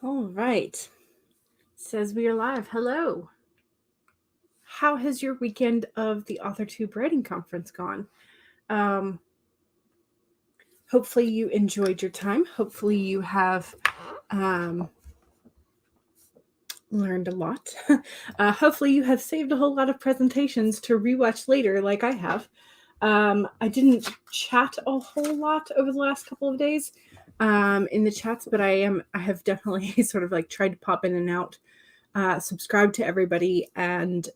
All right. Says we are live. Hello. How has your weekend of the AuthorTube writing conference gone? Hopefully you enjoyed your time. Hopefully you have learned a lot. Hopefully you have saved a whole lot of presentations to rewatch later like I have. I didn't chat a whole lot over the last couple of days in the chats, but I have definitely sort of like tried to pop in and out, subscribe to everybody, and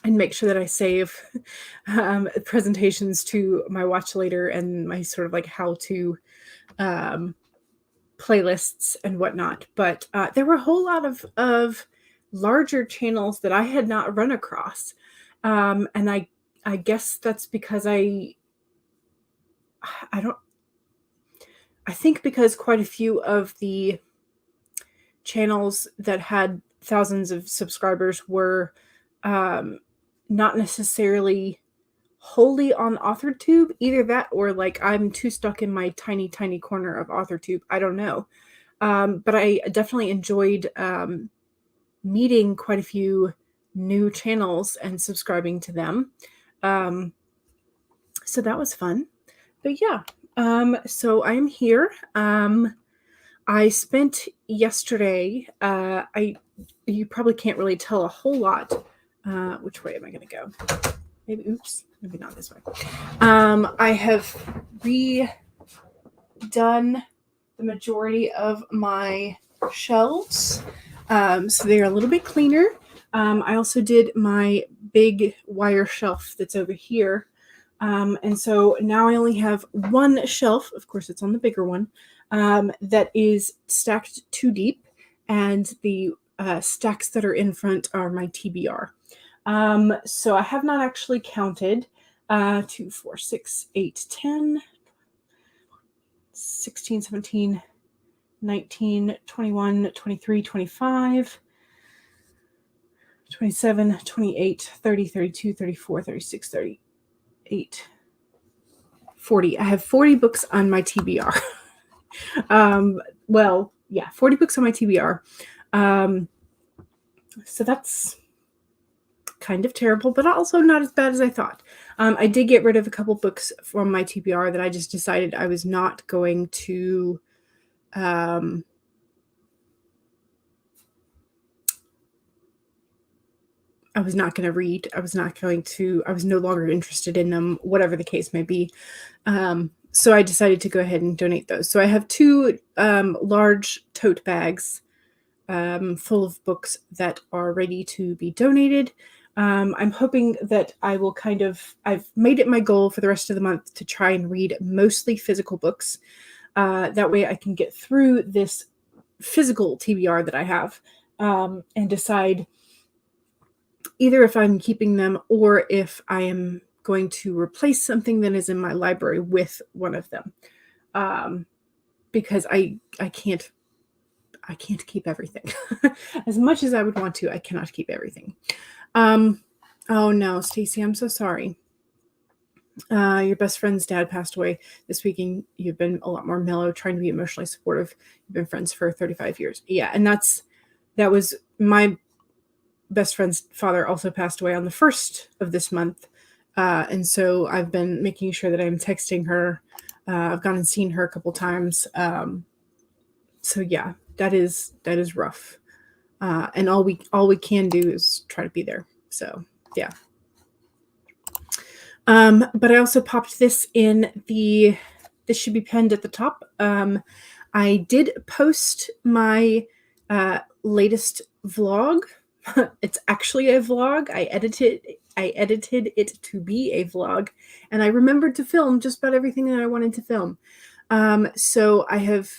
make sure that I save presentations to my watch later and my sort of like how to playlists and whatnot. But there were a whole lot of larger channels that I had not run across. And I guess that's because I think because quite a few of the channels that had thousands of subscribers were not necessarily wholly on AuthorTube, either that or like I'm too stuck in my tiny corner of AuthorTube. I don't know. But I definitely enjoyed meeting quite a few new channels and subscribing to them. So that was fun. But yeah, so I'm here. I spent yesterday, you probably can't really tell a whole lot. Which way am I going to go? Maybe not this way. I have redone the majority of my shelves. So they're a little bit cleaner. I also did my big wire shelf that's over here. And so now I only have one shelf. Of course, it's on the bigger one. That is stacked too deep, and the stacks that are in front are my TBR. So I have not actually counted 2, 4, 6, 8, 10, 16, 17, 19, 21, 23, 25, 27, 28, 30, 32, 34, 36, 38, 40. I have 40 books on my TBR. 40 books on my TBR. So that's kind of terrible, but also not as bad as I thought. I did get rid of a couple books from my TBR that I just decided I was not going to I was not going to read. I was no longer interested in them, whatever the case may be. So I decided to go ahead and donate those. So I have 2 large tote bags full of books that are ready to be donated. I'm hoping that I will I've made it my goal for the rest of the month to try and read mostly physical books. That way I can get through this physical TBR that I have and decide either if I'm keeping them or if I am going to replace something that is in my library with one of them. Because I can't keep everything. As much as I would want to, I cannot keep everything. Oh no, Stacy, I'm so sorry. Your best friend's dad passed away this week, and you've been a lot more mellow, trying to be emotionally supportive. You've been friends for 35 years. Yeah, and that was my best friend's father also passed away on the 1st of this month. And so I've been making sure that I'm texting her. I've gone and seen her a couple times. So yeah, that is rough. And all we can do is try to be there. So yeah. But I also popped this in this should be pinned at the top. I did post my latest vlog. It's actually a vlog. I edited it to be a vlog, and I remembered to film just about everything that I wanted to film. So I have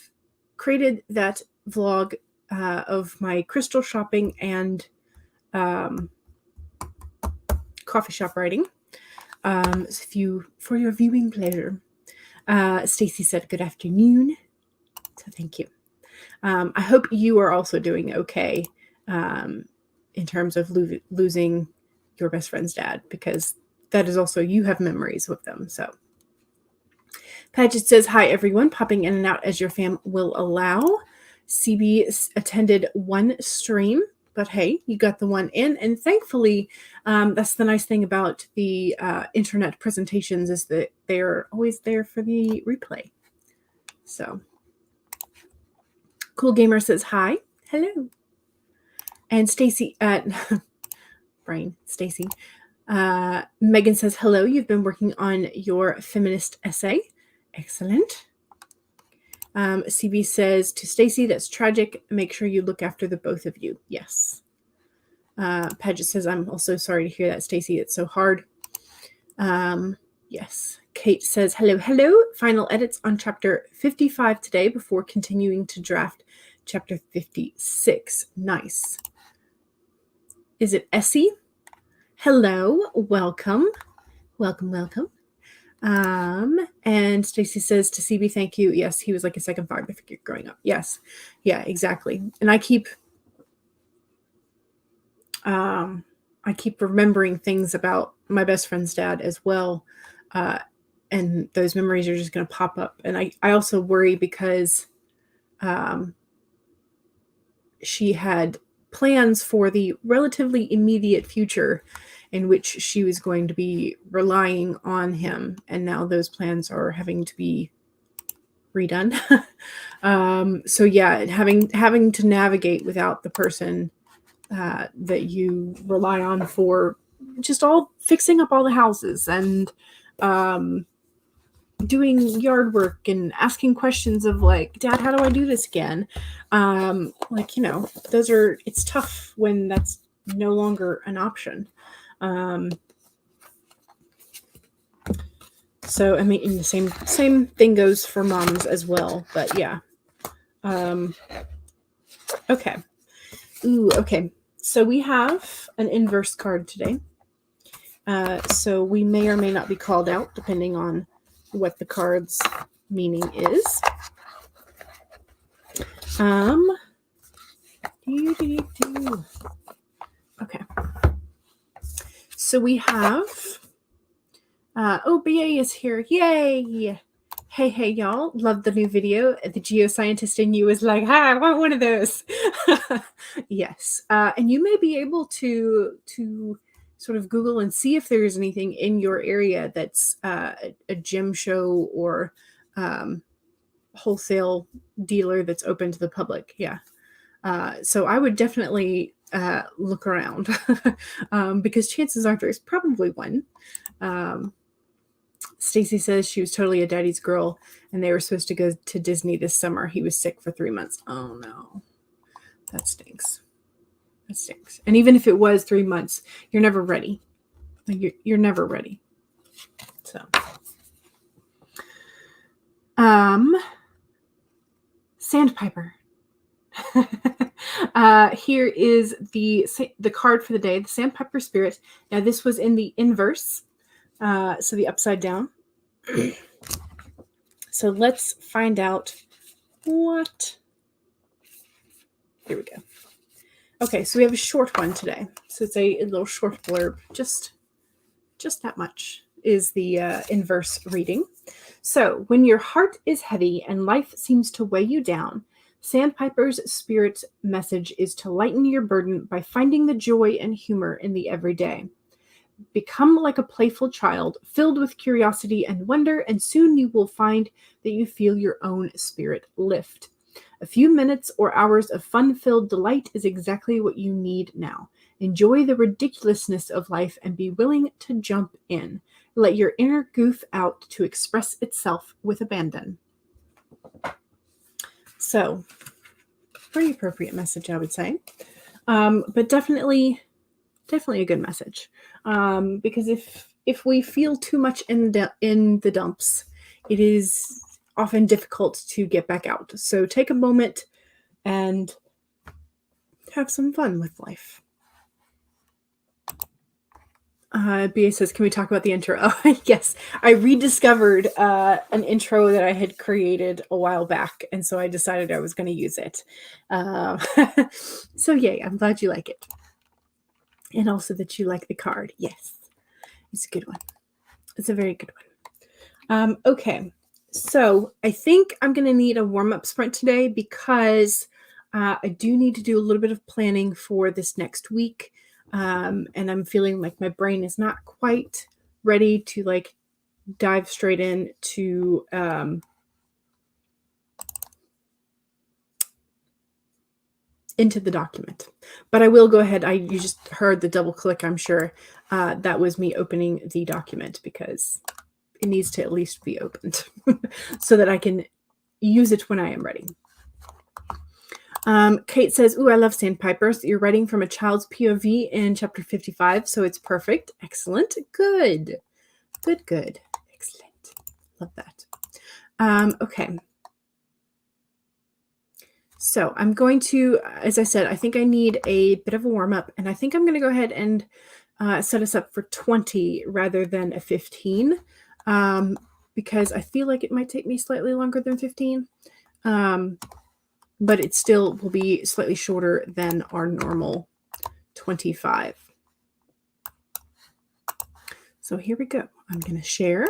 created that vlog of my crystal shopping and coffee shop writing. For your viewing pleasure. Stacy said good afternoon, so thank you. I hope you are also doing okay in terms of losing your best friend's dad, because that is also, you have memories with them. So Paget says, hi, everyone. Popping in and out as your fam will allow. CB attended one stream, but hey, you got the one in. And thankfully, that's the nice thing about the internet presentations is that they're always there for the replay. So, Cool Gamer says, hi. Hello. And Stacy, Brian, Stacy. Megan says, hello. You've been working on your feminist essay. Excellent. CB says to Stacy, that's tragic. Make sure you look after the both of you. Yes. Paget says, I'm also sorry to hear that, Stacy. It's so hard. Yes. Kate says, hello, hello. Final edits on chapter 55 today before continuing to draft chapter 56. Nice. Is it Essie? Hello. Welcome. Welcome, welcome. And Stacy says to CB, thank you. Yes, he was like a second father figure growing up. Yes. Yeah, exactly. And I keep remembering things about my best friend's dad as well. And those memories are just going to pop up. And I also worry because she had plans for the relatively immediate future in which she was going to be relying on him. And now those plans are having to be redone. So yeah, having to navigate without the person that you rely on for just all fixing up all the houses and doing yard work and asking questions of like, Dad, how do I do this again? It's tough when that's no longer an option. So, I mean, the same thing goes for moms as well, but yeah. Okay. Ooh, okay. So we have an inverse card today. So we may or may not be called out depending on what the card's meaning is. Okay. So we have, BA is here. Yay. Hey, y'all. Love the new video. The geoscientist in you is like, hi, I want one of those. Yes. And you may be able to sort of Google and see if there's anything in your area that's a gem show or wholesale dealer that's open to the public. Yeah. So I would definitely look around because chances are there's probably one. Stacy says she was totally a daddy's girl and they were supposed to go to Disney this summer. He was sick for 3 months. Oh no, that stinks. That stinks. And even if it was 3 months, you're never ready. You're never ready. So, Sandpiper. Here is the card for the day, the Sandpiper Spirit. Now this was in the inverse, so the upside down. So let's find out what. Here we go. Okay, so we have a short one today. So it's a little short blurb, just that much is the inverse reading. So when your heart is heavy and life seems to weigh you down, Sandpiper's spirit message is to lighten your burden by finding the joy and humor in the everyday. Become like a playful child, filled with curiosity and wonder, and soon you will find that you feel your own spirit lift. A few minutes or hours of fun-filled delight is exactly what you need now. Enjoy the ridiculousness of life and be willing to jump in. Let your inner goof out to express itself with abandon. So, pretty appropriate message, I would say. But definitely a good message. Because if we feel too much in the dumps, it is often difficult to get back out. So take a moment and have some fun with life. BA says, can we talk about the intro? Oh, yes. I rediscovered an intro that I had created a while back, and so I decided I was going to use it. So yay, I'm glad you like it. And also that you like the card. Yes, it's a good one. It's a very good one. Okay, So I think I'm going to need a warm-up sprint today because I do need to do a little bit of planning for this next week. And I'm feeling like my brain is not quite ready to like dive straight into the document. But I will go ahead. You just heard the double click, I'm sure. That was me opening the document because it needs to at least be opened so that I can use it when I am ready. Kate says, ooh, I love sandpipers. You're writing from a child's POV in chapter 55, so it's perfect. Excellent. Good. Good. Excellent. Love that. Okay. So I'm going to, as I said, I think I need a bit of a warm-up, and I think I'm going to go ahead and set us up for 20 rather than a 15, because I feel like it might take me slightly longer than 15. But it still will be slightly shorter than our normal 25. So here we go. I'm going to share.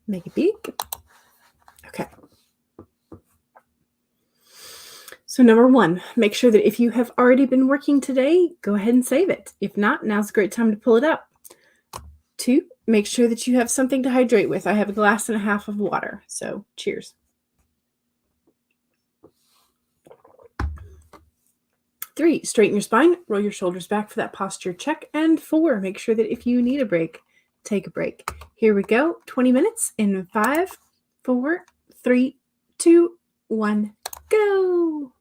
Make it big. Okay. So number 1, make sure that if you have already been working today, go ahead and save it. If not, now's a great time to pull it up. 2, make sure that you have something to hydrate with. I have a glass and a half of water. So cheers. 3, straighten your spine, roll your shoulders back for that posture check. And 4, make sure that if you need a break, take a break. Here we go. 20 minutes in 5, 4, 3, 2, 1, go.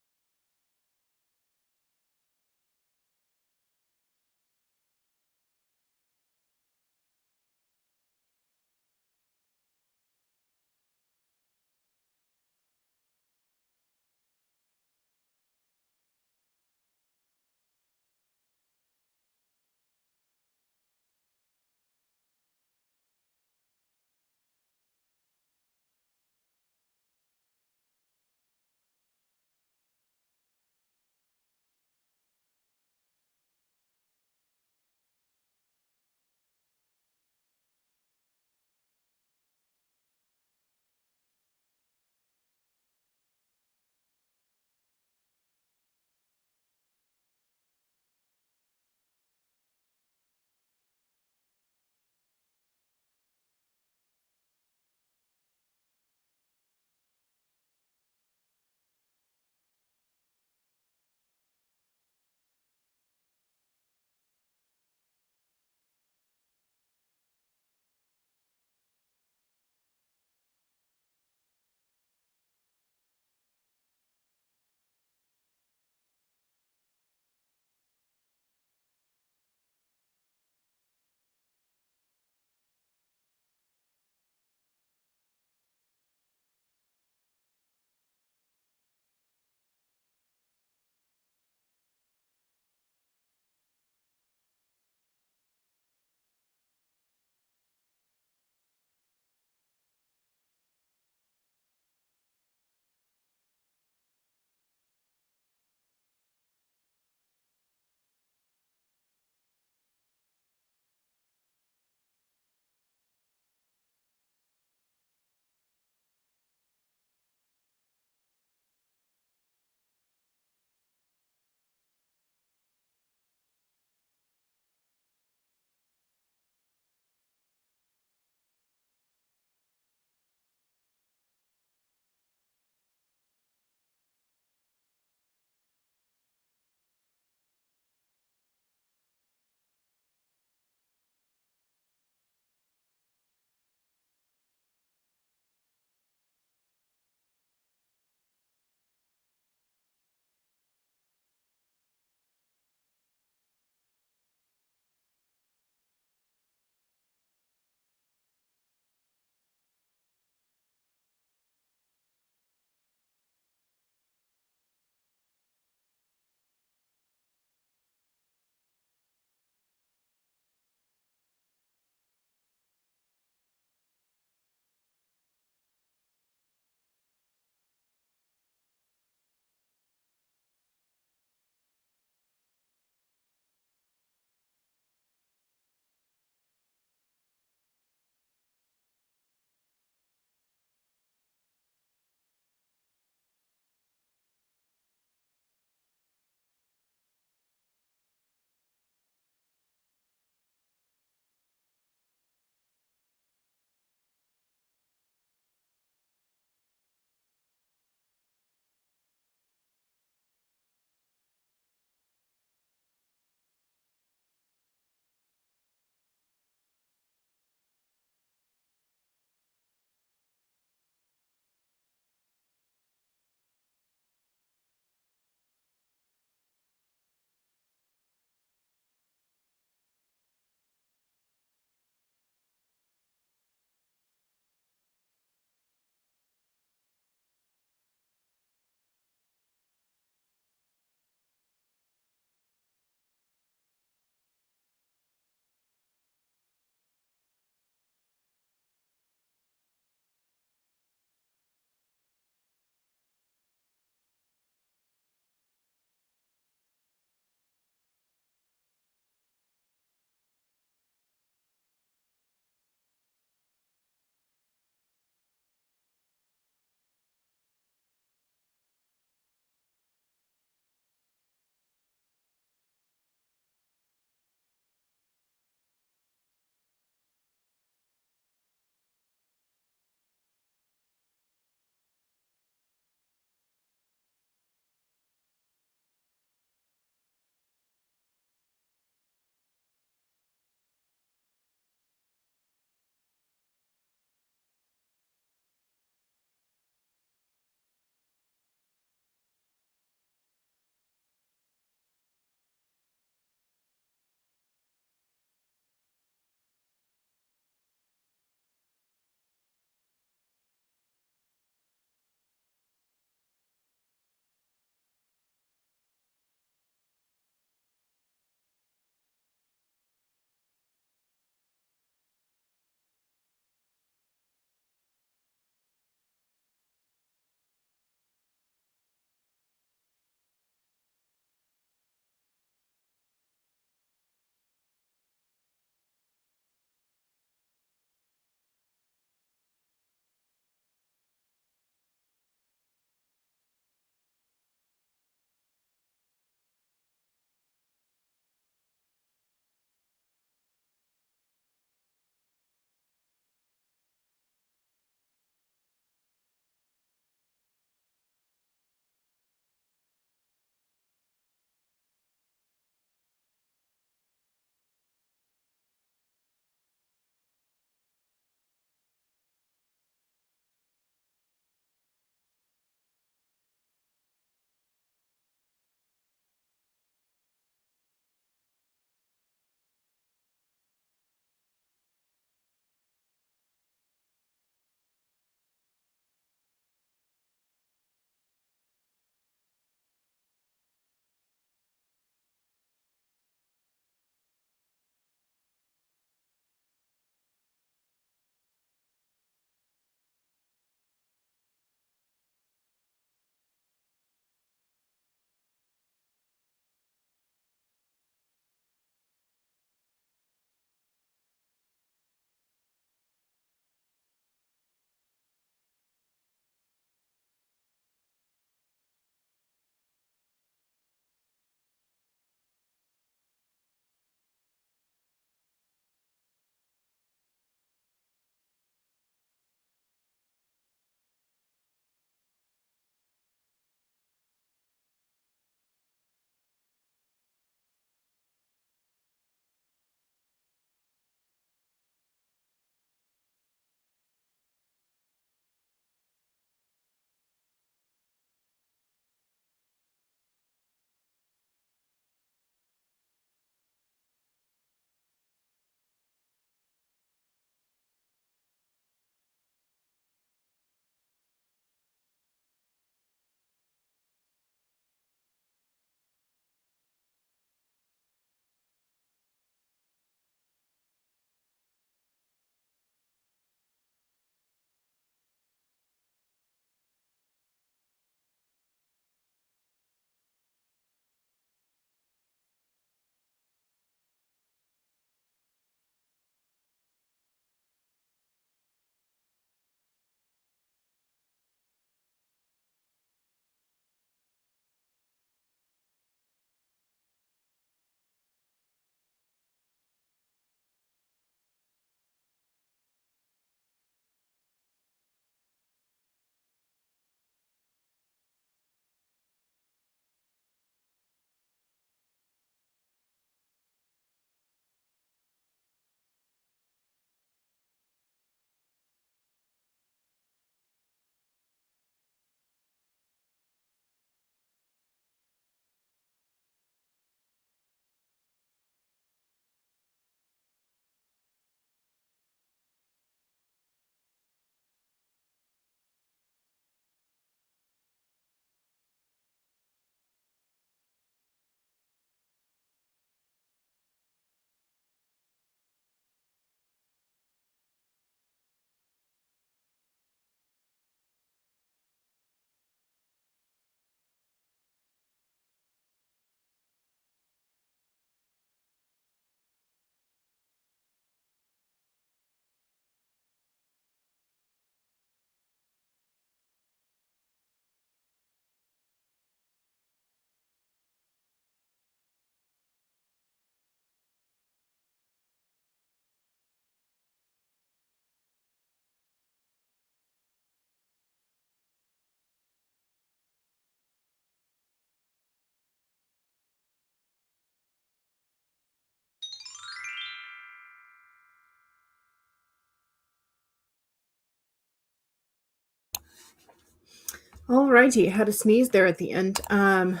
Alrighty, had a sneeze there at the end. In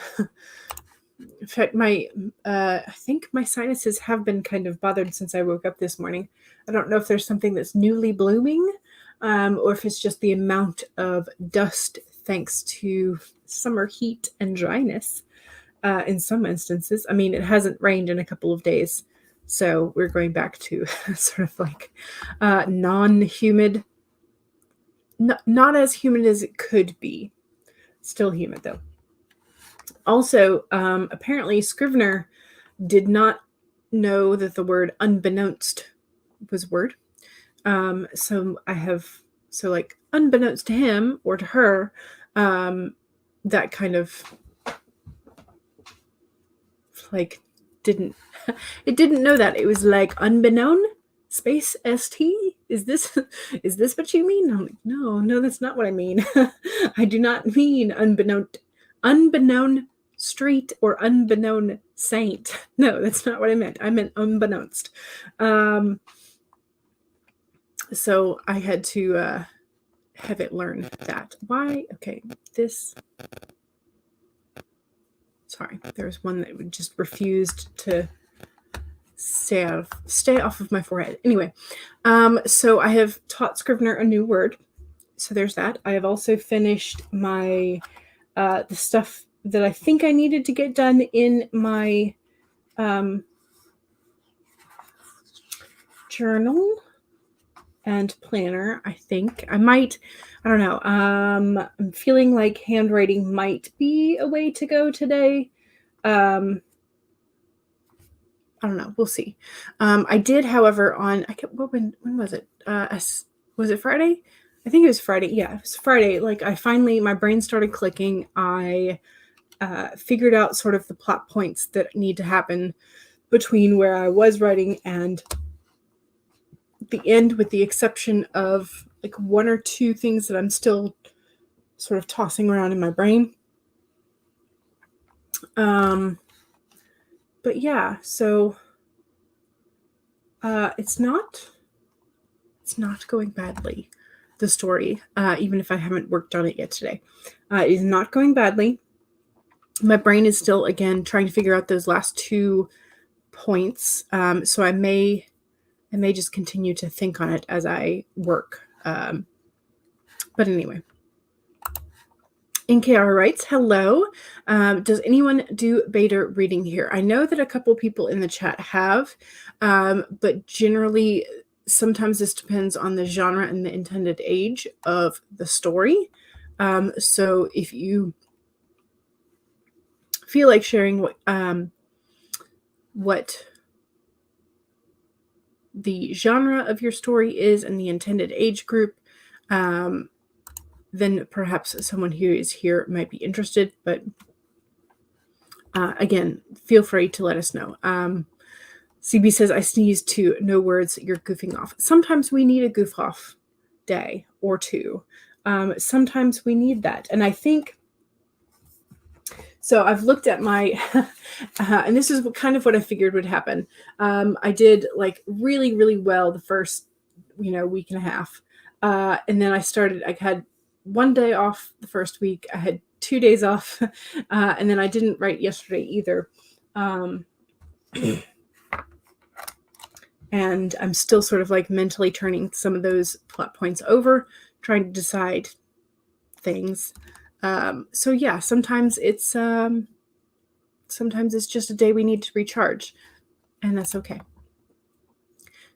fact, I think my sinuses have been kind of bothered since I woke up this morning. I don't know if there's something that's newly blooming, or if it's just the amount of dust thanks to summer heat and dryness. In some instances, I mean, it hasn't rained in a couple of days, so we're going back to sort of like non-humid, not as humid as it could be. Still humid though. Also, apparently Scrivener did not know that the word unbeknownst was a word. So like unbeknownst to him or to her, that kind of like didn't know that. It was like unbeknown space st. Is this what you mean? I'm like, no, that's not what I mean. I do not mean unbeknown street or unbeknown saint. No, that's not what I meant. I meant unbeknownst. So I had to have it learn that. Why? Okay, this. Sorry, there was one that just refused to stay off of my forehead. Anyway, so I have taught Scrivener a new word. So there's that. I have also finished my the stuff that I think I needed to get done in my journal and planner. I think I don't know. I'm feeling like handwriting might be a way to go today. I don't know. We'll see. I did, however, when was it? Was it Friday? I think it was Friday. Yeah, it was Friday. Like my brain started clicking. I figured out sort of the plot points that need to happen between where I was writing and the end, with the exception of like one or two things that I'm still sort of tossing around in my brain. But yeah, so it's not going badly, the story, even if I haven't worked on it yet today. It is not going badly. My brain is still, again, trying to figure out those last 2 points. So I may just continue to think on it as I work. But anyway. NKR writes, hello. Does anyone do beta reading here? I know that a couple people in the chat have, but generally, sometimes this depends on the genre and the intended age of the story. So if you feel like sharing what the genre of your story is and the intended age group, then perhaps someone who is here might be interested. But again, feel free to let us know. CB says, I sneezed too. No words. You're goofing off. Sometimes we need a goof off day or two. Sometimes we need that. And I think, so I've looked at my, and this is kind of what I figured would happen. I did like really, really well the first, week and a half. And then I had 1 day off the first week. I had 2 days off. And then I didn't write yesterday either. And I'm still sort of like mentally turning some of those plot points over, trying to decide things. So yeah, sometimes it's just a day we need to recharge, and that's okay.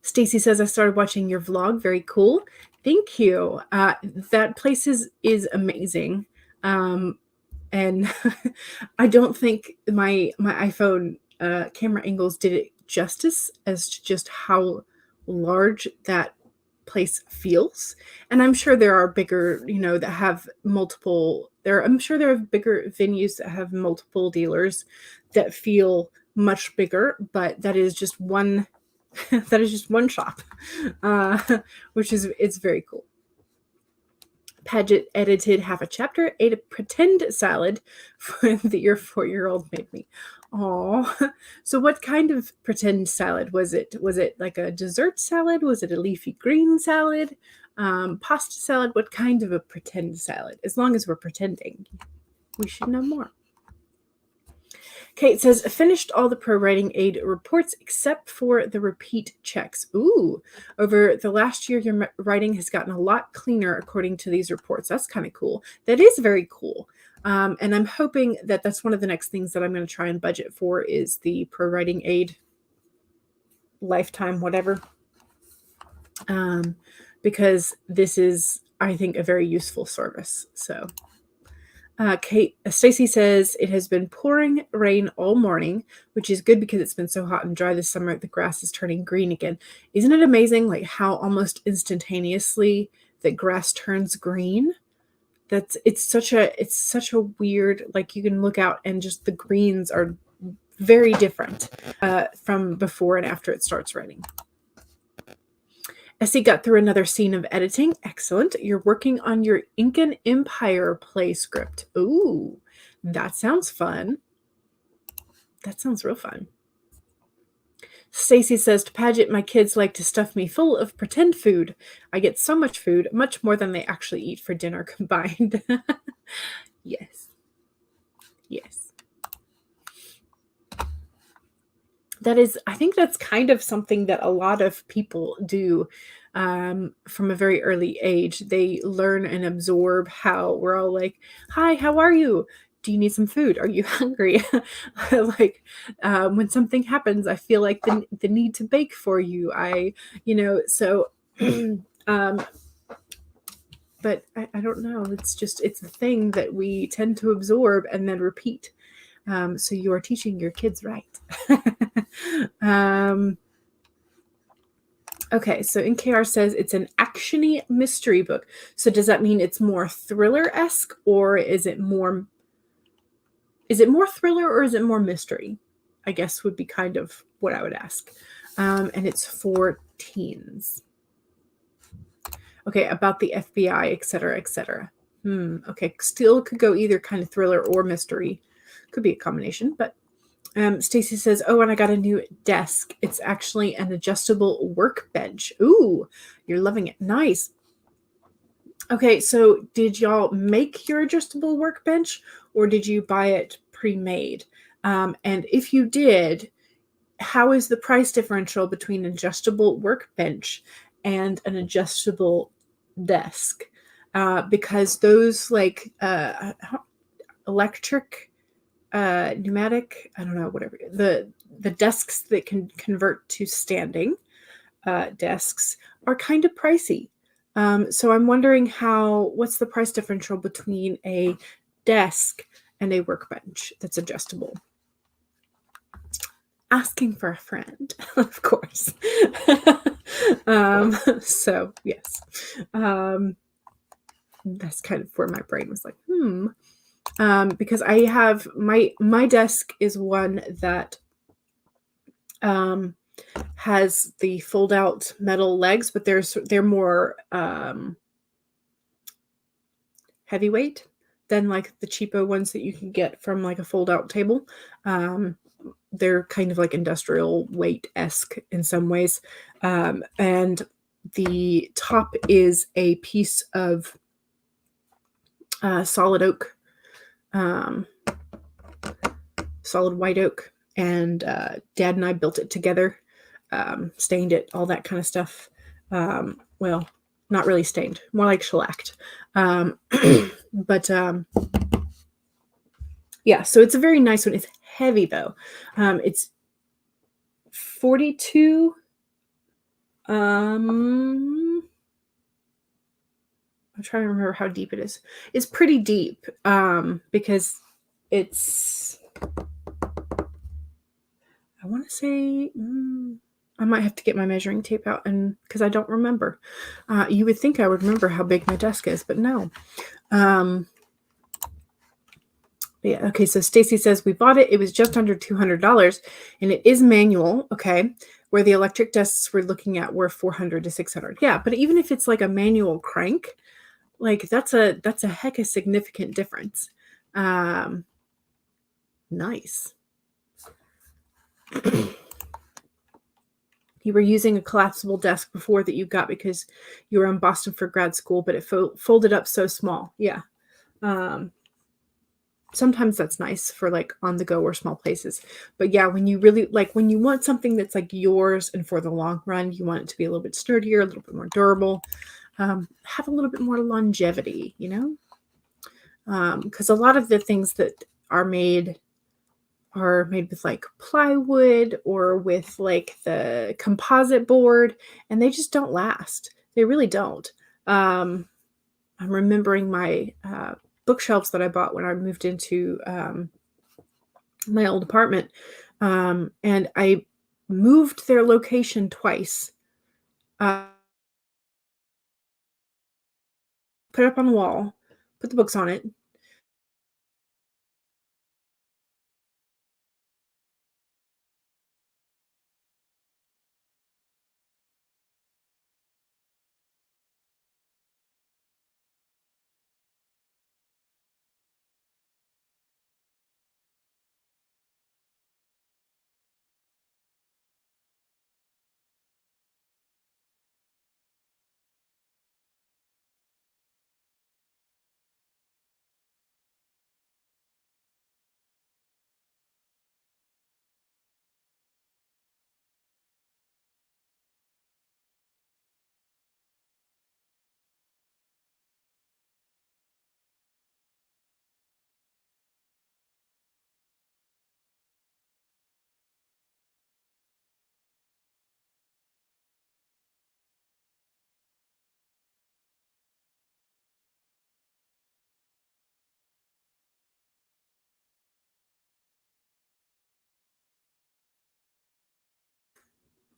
Stacy says, I started watching your vlog. Very cool. Thank you. That place is amazing. And I don't think my iPhone camera angles did it justice as to just how large that place feels. And I'm sure there are bigger, that have multiple I'm sure there are bigger venues that have multiple dealers that feel much bigger, but that is just one shop, which it's very cool. Paget edited half a chapter, ate a pretend salad that your 4-year-old made me. Oh, so what kind of pretend salad was it? Was it like a dessert salad? Was it a leafy green salad? Pasta salad, what kind of a pretend salad? As long as we're pretending, we should know more. Kate says, finished all the pro writing aid reports except for the repeat checks. Ooh, over the last year, your writing has gotten a lot cleaner according to these reports. That's kind of cool. That is very cool. And I'm hoping that that's one of the next things that I'm going to try and budget for is the pro writing aid lifetime, whatever. Because this is, I think, a very useful service. So Stacy says, it has been pouring rain all morning, which is good because it's been so hot and dry this summer. The grass is turning green again. Isn't it amazing, like how almost instantaneously the grass turns green? It's such a weird, like you can look out and just the greens are very different from before and after it starts raining. Essie got through another scene of editing. Excellent. You're working on your Incan Empire play script. Ooh, that sounds fun. That sounds real fun. Stacy says, to Paget, my kids like to stuff me full of pretend food. I get so much food, much more than they actually eat for dinner combined. Yes. Yes. I think that's kind of something that a lot of people do from a very early age. They learn and absorb how we're all like, hi, how are you? Do you need some food? Are you hungry? Like when something happens, I feel like the need to bake for you. But I don't know. It's a thing that we tend to absorb and then repeat. So you are teaching your kids right. Okay, so NKR says it's an action-y mystery book. So does that mean it's more thriller-esque, or is it more thriller, or is it more mystery? I guess would be kind of what I would ask. And it's for teens. Okay, about the FBI, et cetera, et cetera. Okay, still could go either kind of thriller or mystery. Could be a combination, but Stacy says, oh, and I got a new desk. It's actually an adjustable workbench. Ooh, you're loving it. Nice. Okay, so did y'all make your adjustable workbench, or did you buy it pre-made? And if you did, how is the price differential between an adjustable workbench and an adjustable desk? Because those like electric, pneumatic, I don't know, whatever, the desks that can convert to standing desks are kind of pricey. So I'm wondering what's the price differential between a desk and a workbench that's adjustable? Asking for a friend, of course. So yes, that's kind of where my brain was like, because I have my desk is one that has the fold out metal legs, but they're more heavyweight than like the cheapo ones that you can get from like a fold out table. They're kind of like industrial weight-esque in some ways. And the top is a piece of solid oak, solid white oak. And Dad and I built it together, stained it, all that kind of stuff. Well, not really stained, more like shellacked. But yeah, so it's a very nice one. It's heavy though. It's 42. I'm trying to remember how deep it is. It's pretty deep because it's, I want to say, I might have to get my measuring tape out, and because I don't remember. You would think I would remember how big my desk is, but no. Yeah, okay, so Stacy says we bought it. It was just under $200, and it is manual, okay, where the electric desks we're looking at were $400 to $600. Yeah, but even if it's like a manual crank, like that's a heck of a significant difference. Nice. You You were using a collapsible desk before that you got because you were in Boston for grad school, but it folded up so small. Yeah. Sometimes that's nice for like on the go or small places. But yeah, when you really like, when you want something that's like yours and for the long run, you want it to be a little bit sturdier, a little bit more durable, have a little bit more longevity, you know? Because a lot of the things that are made with like plywood or with like the composite board, and they just don't last. They really don't. I'm remembering my bookshelves that I bought when I moved into my old apartment, and I moved their location twice. Put it up on the wall, put the books on it.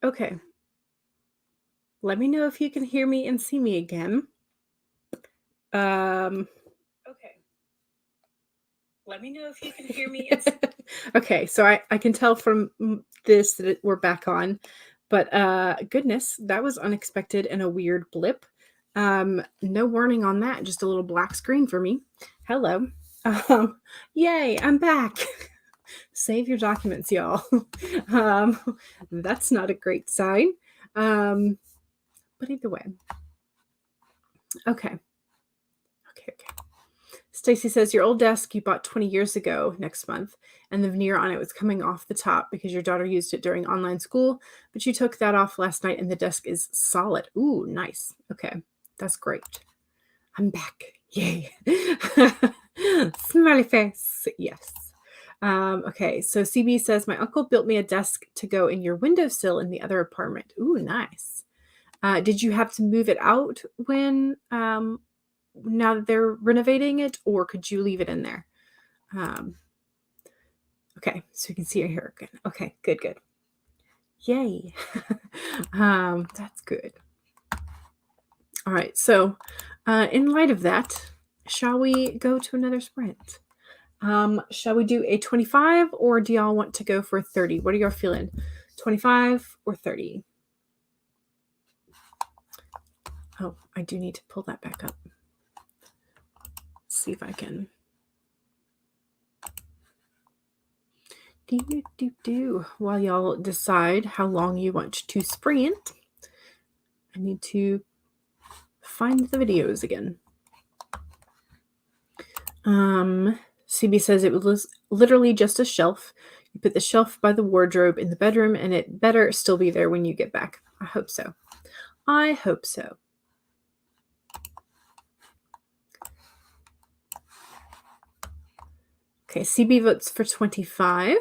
Okay. Let me know if you can hear me and see me again. Okay. Let me know if you can hear me. Okay, so I can tell from this that we're back on, but goodness, that was unexpected and a weird blip. No warning on that, just a little black screen for me. Hello. Yay, I'm back. Save your documents, y'all. That's not a great sign. But either way. Okay. Stacy says, your old desk you bought 20 years ago next month, and the veneer on it was coming off the top because your daughter used it during online school, but you took that off last night and the desk is solid. Ooh, nice. Okay, that's great. I'm back. Yay. Smiley face. Yes. Okay, so CB says, my uncle built me a desk to go in your windowsill in the other apartment. Ooh, nice. Did you have to move it out when now that they're renovating it, or could you leave it in there? Okay, so you can see it here again. Okay, good. Yay. That's good. All right, so in light of that, shall we go to another sprint? Shall we do a 25, or do y'all want to go for 30? What are y'all feeling? 25 or 30? Oh, I do need to pull that back up. See if I can. While y'all decide how long you want to sprint, I need to find the videos again. CB says it was literally just a shelf. You put the shelf by the wardrobe in the bedroom, and it better still be there when you get back. I hope so. Okay, CB votes for 25.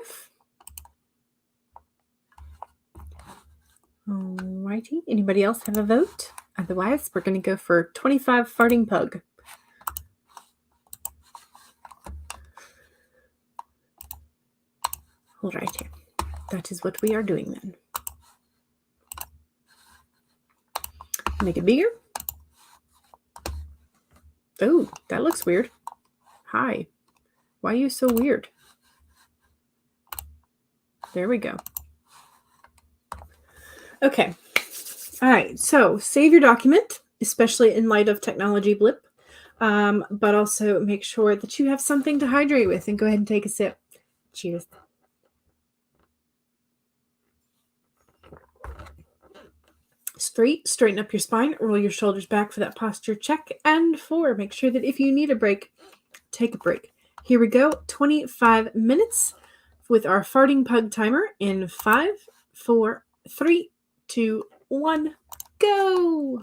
Alrighty. Anybody else have a vote? Otherwise, we're going to go for 25 farting pug. Alrighty. That is what we are doing then. Make it bigger. Oh, that looks weird. Hi. Why are you so weird? There we go. Okay. All right. So save your document, especially in light of technology blip. But also make sure that you have something to hydrate with, and go ahead and take a sip. Cheers. straight, straighten up your spine, roll your shoulders back for that posture check. And 4, make sure that if you need a break, take a break. Here we go, 25 minutes with our farting pug timer in 5, 4, 3, 2, 1, go!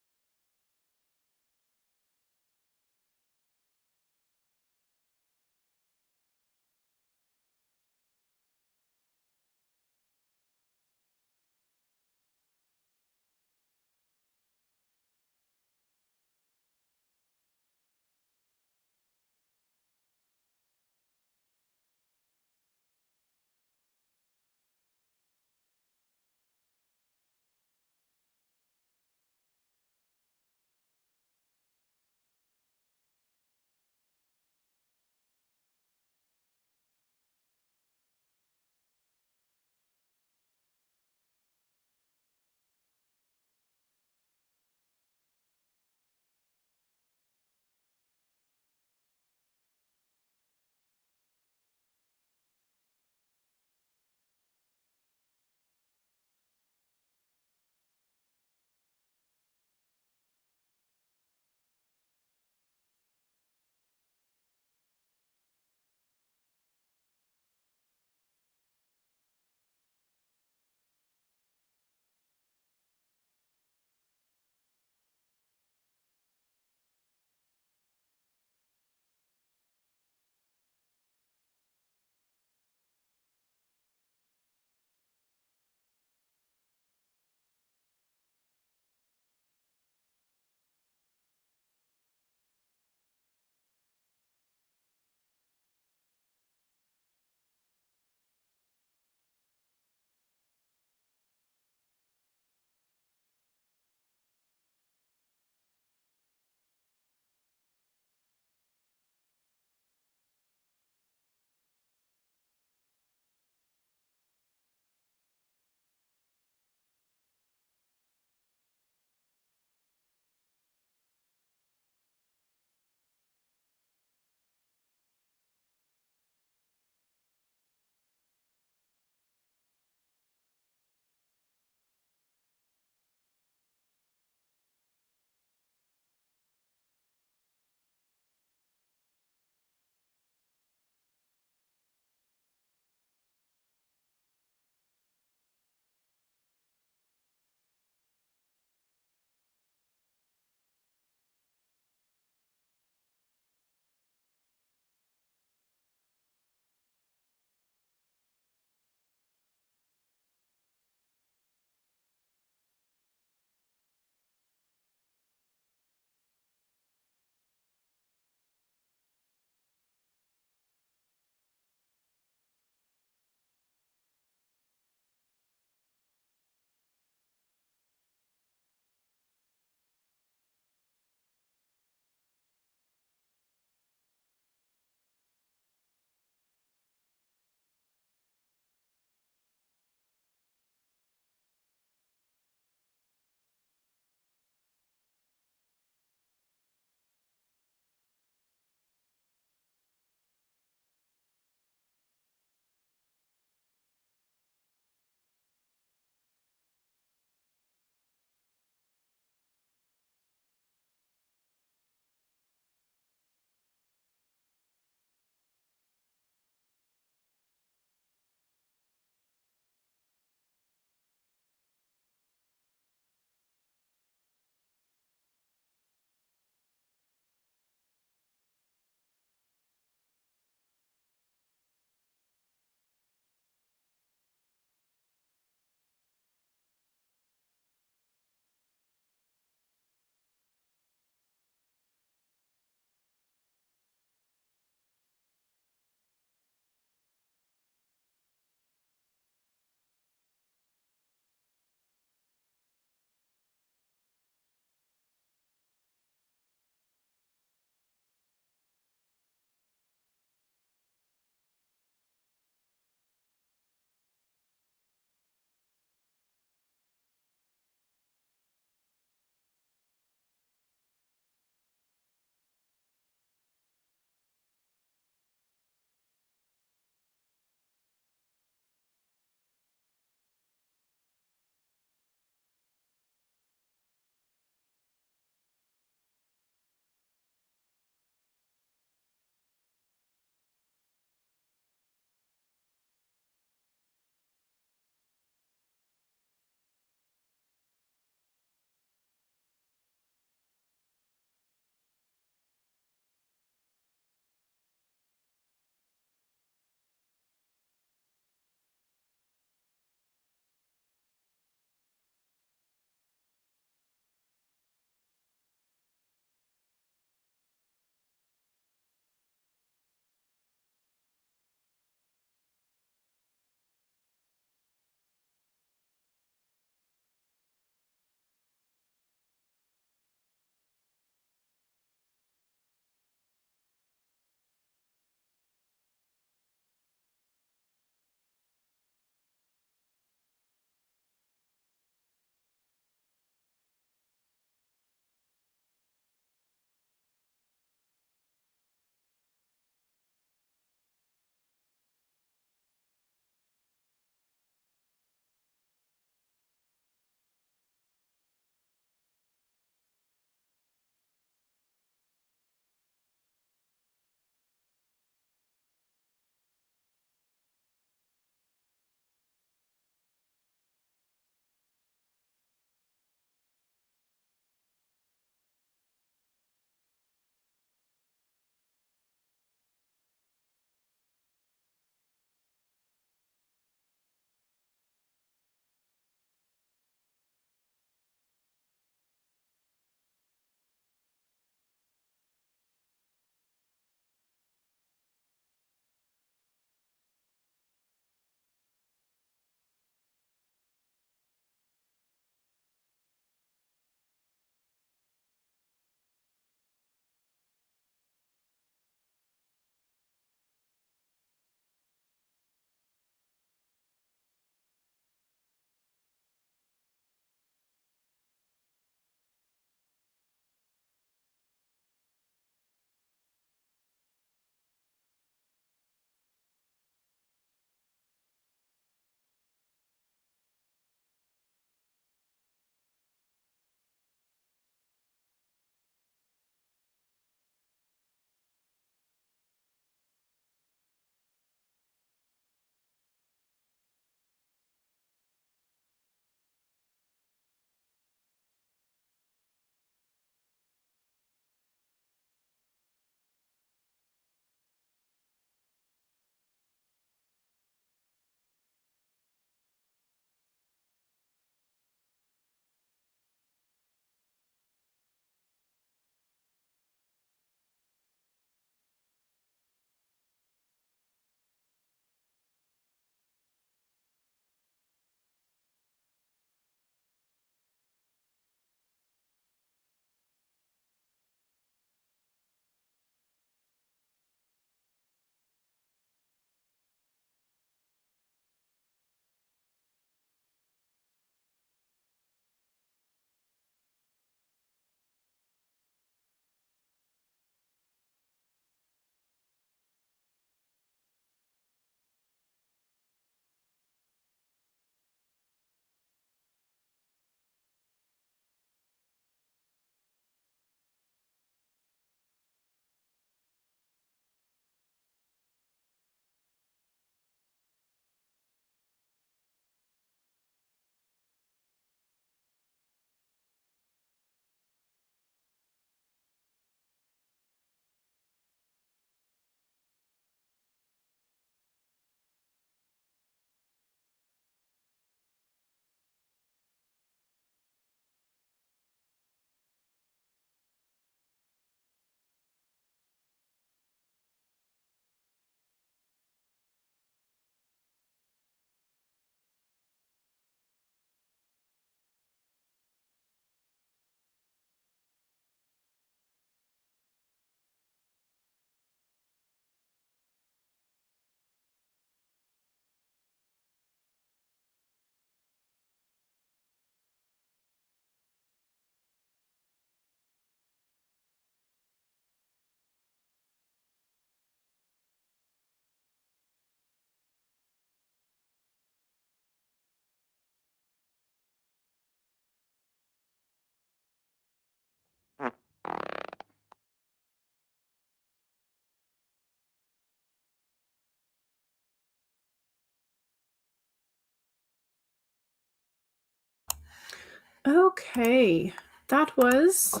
Okay, that was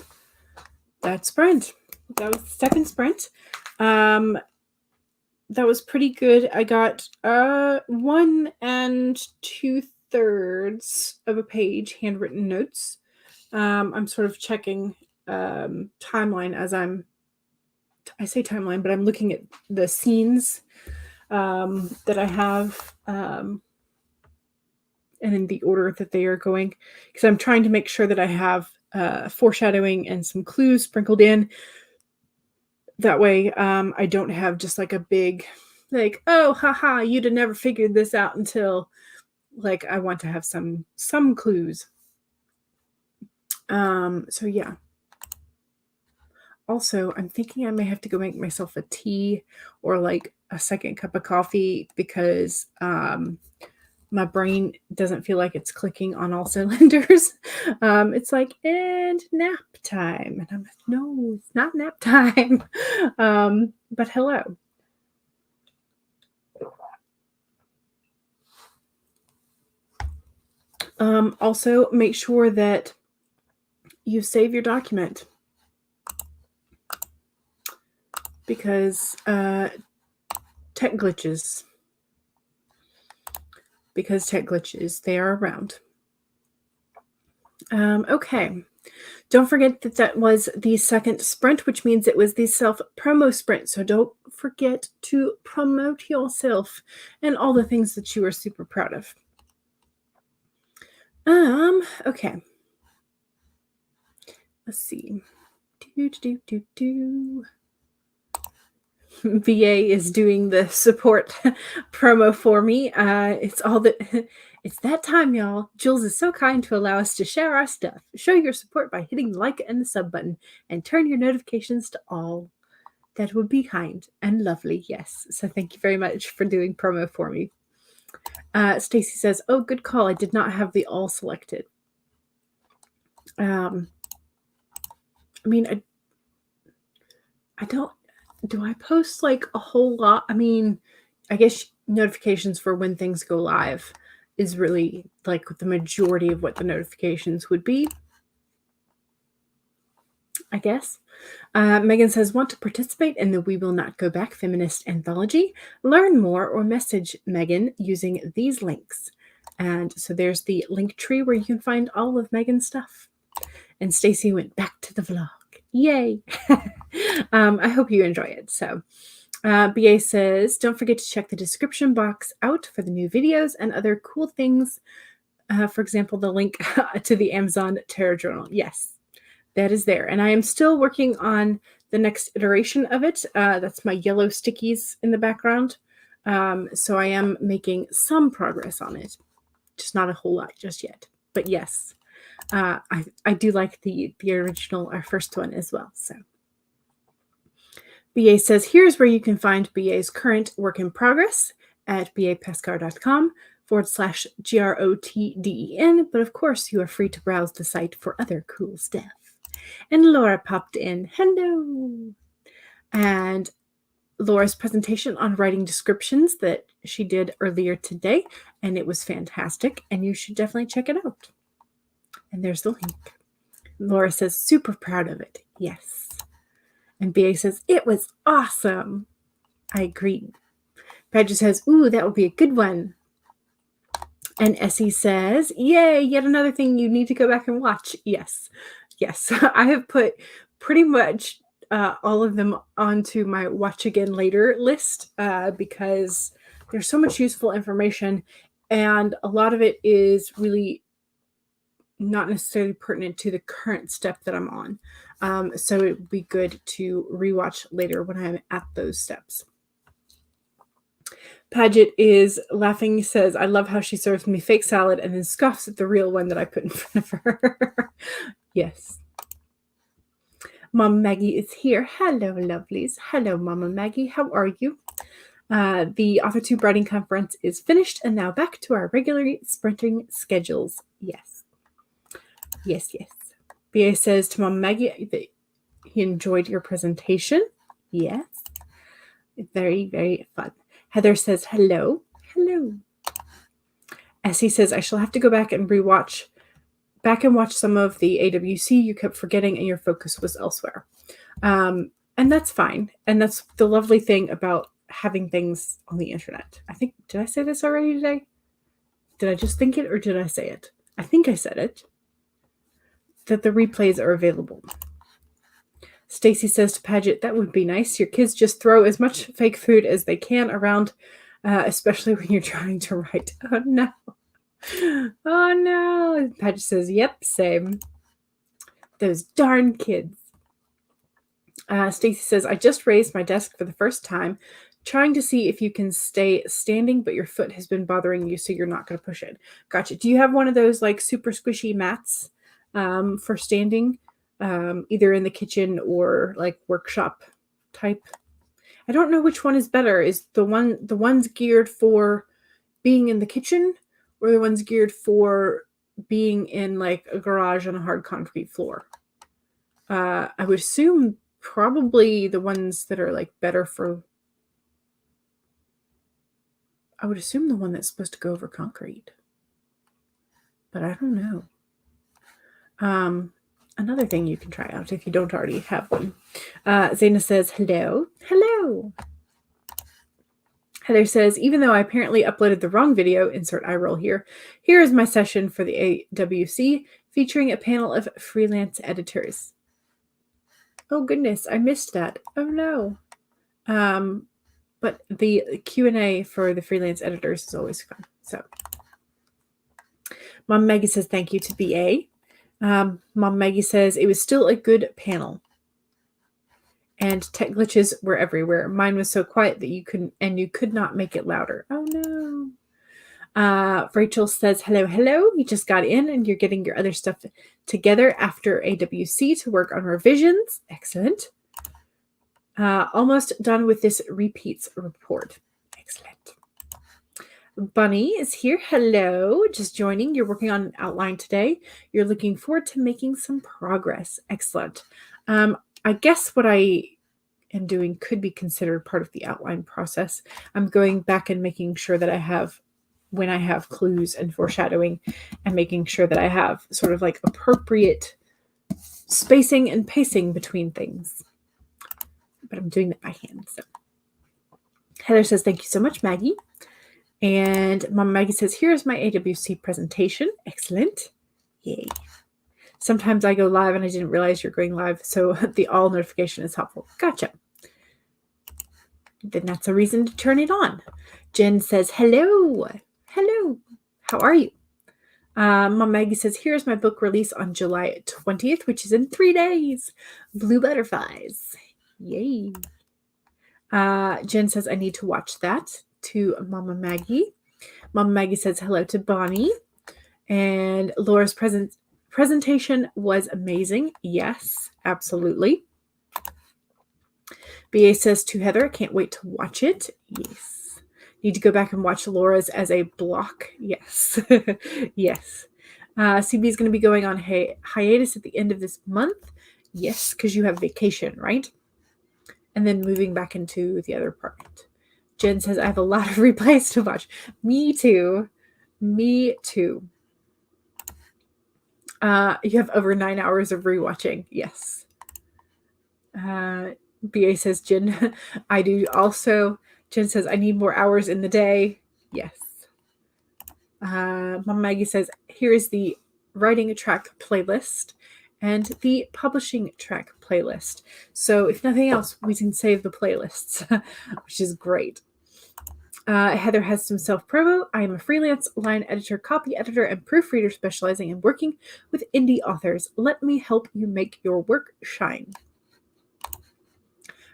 that sprint. That was the second sprint. That was pretty good. I got 1 2/3 of a page handwritten notes. I'm sort of checking timeline as I say timeline, but I'm looking at the scenes that I have and in the order that they are going, because I'm trying to make sure that I have foreshadowing and some clues sprinkled in. That way I don't have just like a big, like, oh, haha, you'd have never figured this out until, like, I want to have some clues. So yeah. Also, I'm thinking I may have to go make myself a tea or like a second cup of coffee because my brain doesn't feel like it's clicking on all cylinders. It's like, and nap time. And I'm like, no, it's not nap time. But hello. Also, make sure that you save your document because tech glitches. They are around. Okay. Don't forget that was the second sprint, which means it was the self-promo sprint. So don't forget to promote yourself and all the things that you are super proud of. Okay. Let's see. VA is doing the support promo for me. It's that time, y'all. Jules is so kind to allow us to share our stuff. Show your support by hitting the like and the sub button and turn your notifications to all. That would be kind and lovely, yes. So thank you very much for doing promo for me. Stacy says, oh, good call. I did not have the all selected. I mean, I don't, do I post like a whole lot? I mean, I guess notifications for when things go live is really like the majority of what the notifications would be, I guess. Megan says, want to participate in the We Will Not Go Back Feminist Anthology? Learn more or message Megan using these links. And so there's the link tree where you can find all of Megan's stuff. And Stacy went back to the vlog. Yay! I hope you enjoy it. So BA says, don't forget to check the description box out for the new videos and other cool things. For example, the link to the Amazon Tarot Journal. Yes, that is there. And I am still working on the next iteration of it. That's my yellow stickies in the background. So I am making some progress on it. Just not a whole lot just yet. But yes, I do like the original, our first one as well. So BA says, here's where you can find BA's current work in progress at bapescar.com/GROTDEN. But of course, you are free to browse the site for other cool stuff. And Laura popped in. Hello. And Laura's presentation on writing descriptions that she did earlier today, and it was fantastic, and you should definitely check it out. And there's the link. Laura says, super proud of it. Yes. And BA says, it was awesome. I agree. Badger says, ooh, that would be a good one. And Essie says, yay, yet another thing you need to go back and watch. Yes. Yes. I have put pretty much all of them onto my watch again later list because there's so much useful information, and a lot of it is really not necessarily pertinent to the current step that I'm on. So it would be good to rewatch later when I'm at those steps. Paget is laughing. He says, I love how she serves me fake salad and then scoffs at the real one that I put in front of her. Yes. Mama Maggie is here. Hello, lovelies. Hello, Mama Maggie. How are you? The AuthorTube Writing Conference is finished and now back to our regularly sprinting schedules. Yes. Yes, yes. BA says to Mama Maggie that he enjoyed your presentation. Yes. Very, very fun. Heather says, hello. Hello. Essie says, I shall have to go back and rewatch back and watch some of the AWC you kept forgetting and your focus was elsewhere. And that's fine. And that's the lovely thing about having things on the internet. I think, did I say this already today? Did I just think it or did I say it? I think I said it. That the replays are available. Stacy says to Paget, that would be nice. Your kids just throw as much fake food as they can around, especially when you're trying to write. Oh, no. Oh, no. Paget says, yep, same. Those darn kids. Stacy says, I just raised my desk for the first time, trying to see if you can stay standing, but your foot has been bothering you, so you're not going to push it. Gotcha. Do you have one of those like super squishy mats for standing, either in the kitchen or like workshop type? I don't know which one is better. Is the ones geared for being in the kitchen or the ones geared for being in like a garage on a hard concrete floor? I would assume probably the ones that are like better for, I would assume the one that's supposed to go over concrete, but I don't know. Another thing you can try out if you don't already have one. Zaina says, hello. Hello. Heather says, even though I apparently uploaded the wrong video, insert eye roll here, here is my session for the AWC featuring a panel of freelance editors. Oh, goodness, I missed that. Oh, no. But the Q&A for the freelance editors is always fun. So, Mom Maggie says, thank you to BA. Mom Maggie says, it was still a good panel. And tech glitches were everywhere. Mine was so quiet that you could not make it louder. Oh, no. Rachel says, hello, hello. You just got in and you're getting your other stuff together after AWC to work on revisions. Excellent. Almost done with this repeats report. Excellent. Bunny is here. Hello. Just joining. You're working on an outline today. You're looking forward to making some progress. Excellent. I guess what I am doing could be considered part of the outline process. I'm going back and making sure that I have, when I have clues and foreshadowing, and making sure that I have sort of like appropriate spacing and pacing between things. But I'm doing that by hand. So Heather says, thank you so much, Maggie. And Mama Maggie says, here's my AWC presentation. Excellent. Yay. Sometimes I go live and I didn't realize you're going live, so the all notification is helpful. Gotcha. Then that's a reason to turn it on. Jen says, hello. Hello. How are you? Mom Maggie says, here's my book release on July 20th, which is in 3 days. Blue Butterflies. Yay. Jen says, I need to watch that, to Mama Maggie. Mama Maggie says, hello to Bonnie. And Laura's presentation was amazing. Yes, absolutely. BA says to Heather, I can't wait to watch it. Yes. Need to go back and watch Laura's as a block. Yes. Yes. CB is going to be going on hiatus at the end of this month. Yes, because you have vacation, right? And then moving back into the other apartment. Jen says, I have a lot of replays to watch. Me too. Me too. You have over 9 hours of rewatching. Yes. BA says, Jen, I do also. Jen says, I need more hours in the day. Yes. Mom Maggie says, here is the writing a track playlist and the publishing track playlist. So if nothing else, we can save the playlists, which is great. Heather has some self-promo. I am a freelance line editor, copy editor, and proofreader specializing in working with indie authors. Let me help you make your work shine.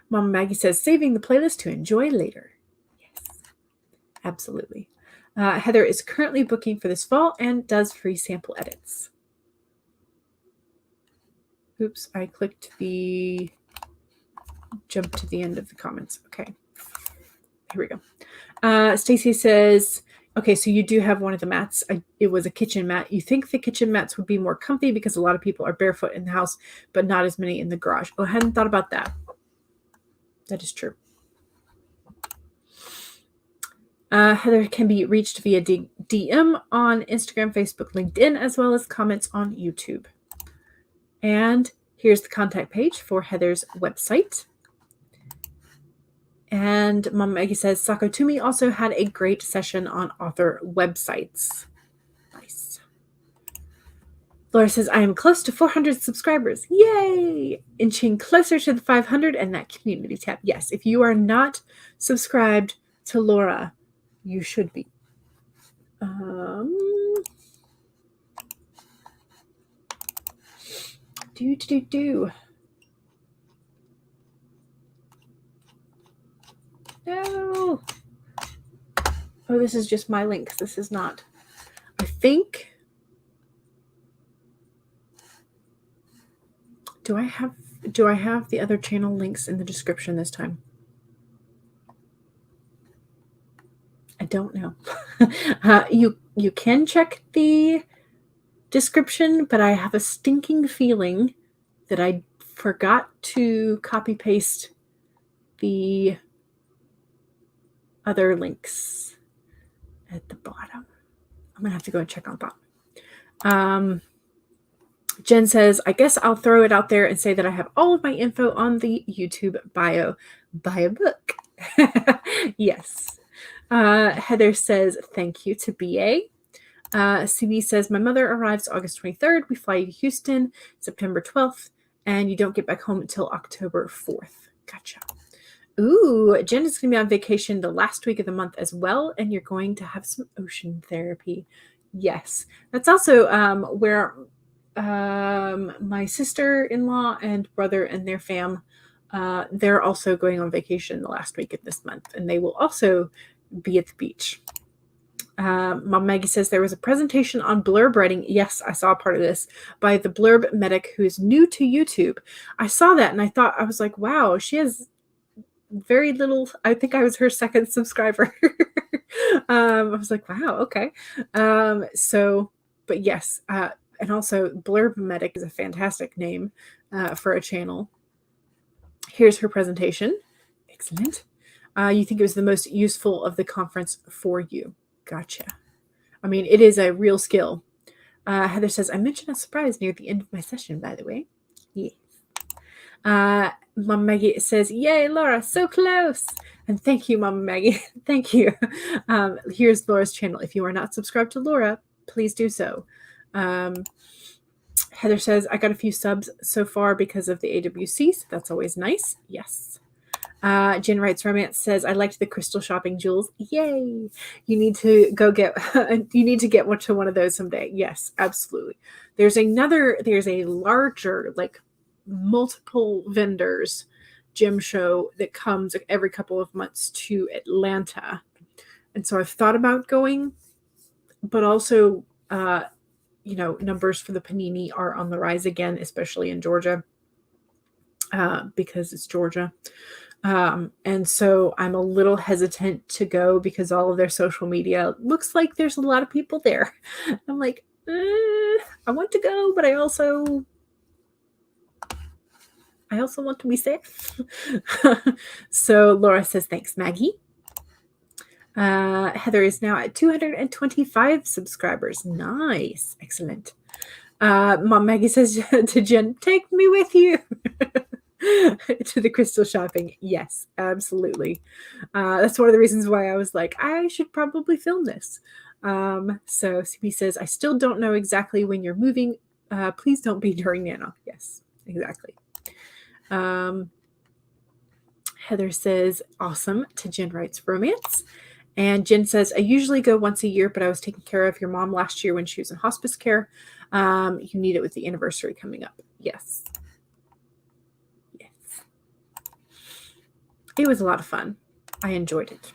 Mama Maggie says, saving the playlist to enjoy later. Yes, absolutely. Heather is currently booking for this fall and does free sample edits. Oops, I clicked the jump to the end of the comments. Okay, here we go. Stacy says, okay, so you do have one of the mats. It was a kitchen mat. You think the kitchen mats would be more comfy because a lot of people are barefoot in the house, but not as many in the garage. Oh, I hadn't thought about that. That is true. Heather can be reached via DM on Instagram, Facebook, LinkedIn, as well as comments on YouTube. And here's the contact page for Heather's website. And Mom Maggie says, Sako Toomey also had a great session on author websites. Nice. Laura says, I am close to 400 subscribers. Yay! Inching closer to the 500 and that community tab. Yes, if you are not subscribed to Laura, you should be. No. Oh, this is just my links. This is not. I think. Do I have the other channel links in the description this time? I don't know. You can check the description, but I have a stinking feeling that I forgot to copy paste the other links at the bottom. I'm gonna have to go and check on that. Jen says, I guess I'll throw it out there and say that I have all of my info on the YouTube bio. Buy a book. Yes. Heather says, thank you to BA. CB says, my mother arrives August 23rd. We fly to Houston September 12th, and you don't get back home until October 4th. Gotcha. Ooh, Jen is going to be on vacation the last week of the month as well, and you're going to have some ocean therapy. Yes. That's also where my sister-in-law and brother and their fam, they're also going on vacation the last week of this month, and they will also be at the beach. Mom Maggie says there was a presentation on blurb writing. Yes, I saw part of this by the blurb medic who is new to YouTube. I saw that and I was like, wow, she has very little. I think I was her second subscriber. I was like, wow, okay. But yes, and also blurb medic is a fantastic name for a channel. Here's her presentation. Excellent. You think it was the most useful of the conference for you. Gotcha. I mean, it is a real skill. Heather says, I mentioned a surprise near the end of my session, by the way. Yes. Mama Maggie says, yay, Laura, so close. And thank you, Mama Maggie. Thank you. Here's Laura's channel. If you are not subscribed to Laura, please do so. Heather says, I got a few subs so far because of the AWC, so that's always nice. Yes. Jen Wrights Romance says, I liked the crystal shopping jewels. Yay. You need to go get, you need to get one of those someday. Yes, absolutely. There's a larger, like multiple vendors gem show that comes every couple of months to Atlanta. And so I've thought about going, but also, numbers for the Panini are on the rise again, especially in Georgia, because it's Georgia. And so I'm a little hesitant to go because all of their social media looks like there's a lot of people there. I'm like, I want to go, but I also want to be safe. So Laura says, thanks, Maggie. Heather is now at 225 subscribers. Nice. Excellent. Mom Maggie says to Jen, take me with you. To the crystal shopping. Yes, absolutely. That's one of the reasons why I was like, I should probably film this. So CB says, I still don't know exactly when you're moving. Please don't be during Nano. Yes, exactly. Heather says, awesome, to Jen Wrights Romance. And Jen says, I usually go once a year, but I was taking care of your mom last year when she was in hospice care. You need it with the anniversary coming up. Yes. It was a lot of fun. I enjoyed it.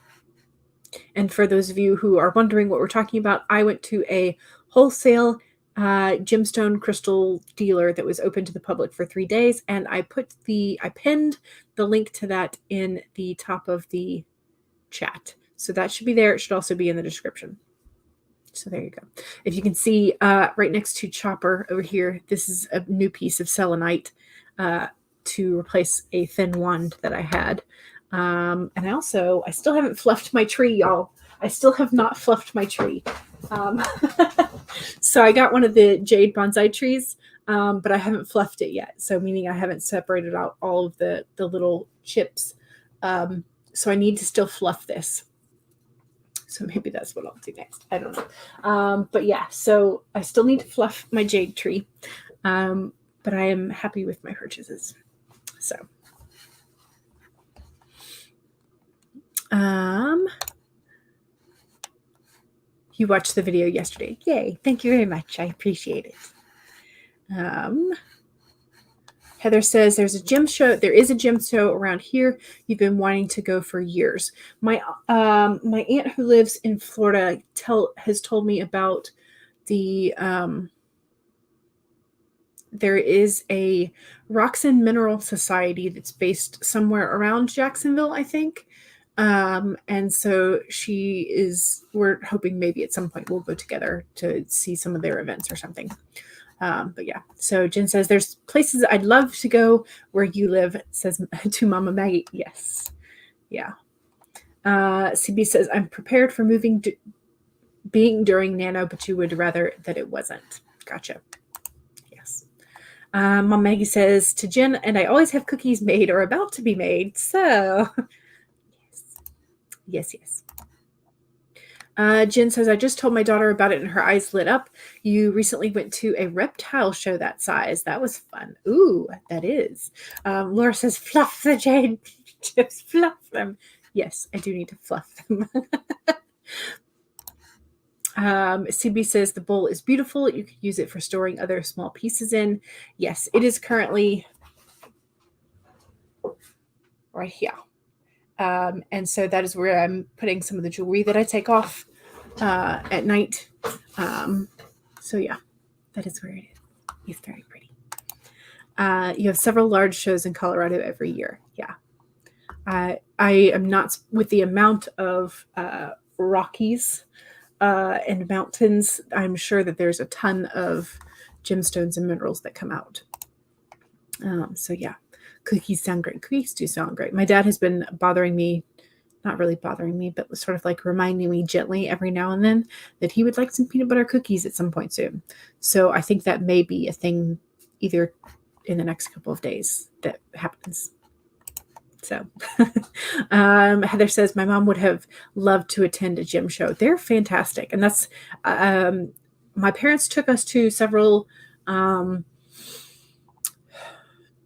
And for those of you who are wondering what we're talking about, I went to a wholesale gemstone crystal dealer that was open to the public for 3 days, and I pinned the link to that in the top of the chat. So that should be there. It should also be in the description. So there you go. If you can see right next to Chopper over here, this is a new piece of selenite to replace a thin wand that I had. And I still haven't fluffed my tree, y'all. I still have not fluffed my tree. So I got one of the jade bonsai trees, but I haven't fluffed it yet. So meaning I haven't separated out all of the little chips. So I need to still fluff this. So maybe that's what I'll do next. I don't know. But yeah, so I still need to fluff my jade tree. But I am happy with my purchases. So. You watched the video yesterday. Yay. Thank you very much. I appreciate it. Heather says there's a gym show. There is a gym show around here. You've been wanting to go for years. My aunt who lives in Florida has told me about the there is a Rocks and Mineral Society that's based somewhere around Jacksonville, I think. And so we're hoping maybe at some point we'll go together to see some of their events or something. But yeah, so Jen says there's places I'd love to go where you live, says to Mama Maggie. Yes. Yeah. CB says I'm prepared for being during Nano, but you would rather that it wasn't. Gotcha. Yes. Mama Maggie says to Jen, and I always have cookies made or about to be made. So Yes. Jen says, I just told my daughter about it and her eyes lit up. You recently went to a reptile show that size. That was fun. Ooh, that is. Laura says, fluff the jade chips, fluff them. Yes, I do need to fluff them. CB says, the bowl is beautiful. You could use it for storing other small pieces in. Yes, it is currently right here. And so that is where I'm putting some of the jewelry that I take off at night. So yeah, that is where it is. It's very pretty. You have several large shows in Colorado every year. Yeah. I am not with the amount of Rockies and mountains. I'm sure that there's a ton of gemstones and minerals that come out. So yeah. Cookies sound great. Cookies do sound great. My dad has been bothering me, not really bothering me, but sort of like reminding me gently every now and then that he would like some peanut butter cookies at some point soon. So I think that may be a thing either in the next couple of days that happens. So Heather says, my mom would have loved to attend a gym show. They're fantastic. And that's, my parents took us to several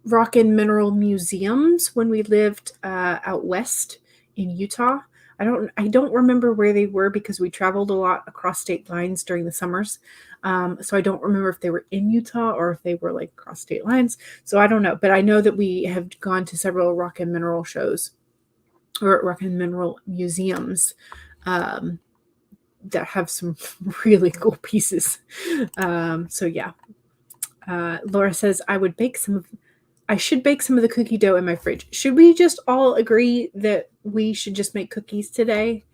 rock and mineral museums when we lived out west in Utah. I don't remember where they were because we traveled a lot across state lines during the summers. So I don't remember if they were in Utah or if they were like across state lines. So I don't know, but I know that we have gone to several rock and mineral shows or rock and mineral museums that have some really cool pieces. So yeah. Laura says, I should bake some of the cookie dough in my fridge. Should we just all agree that we should just make cookies today?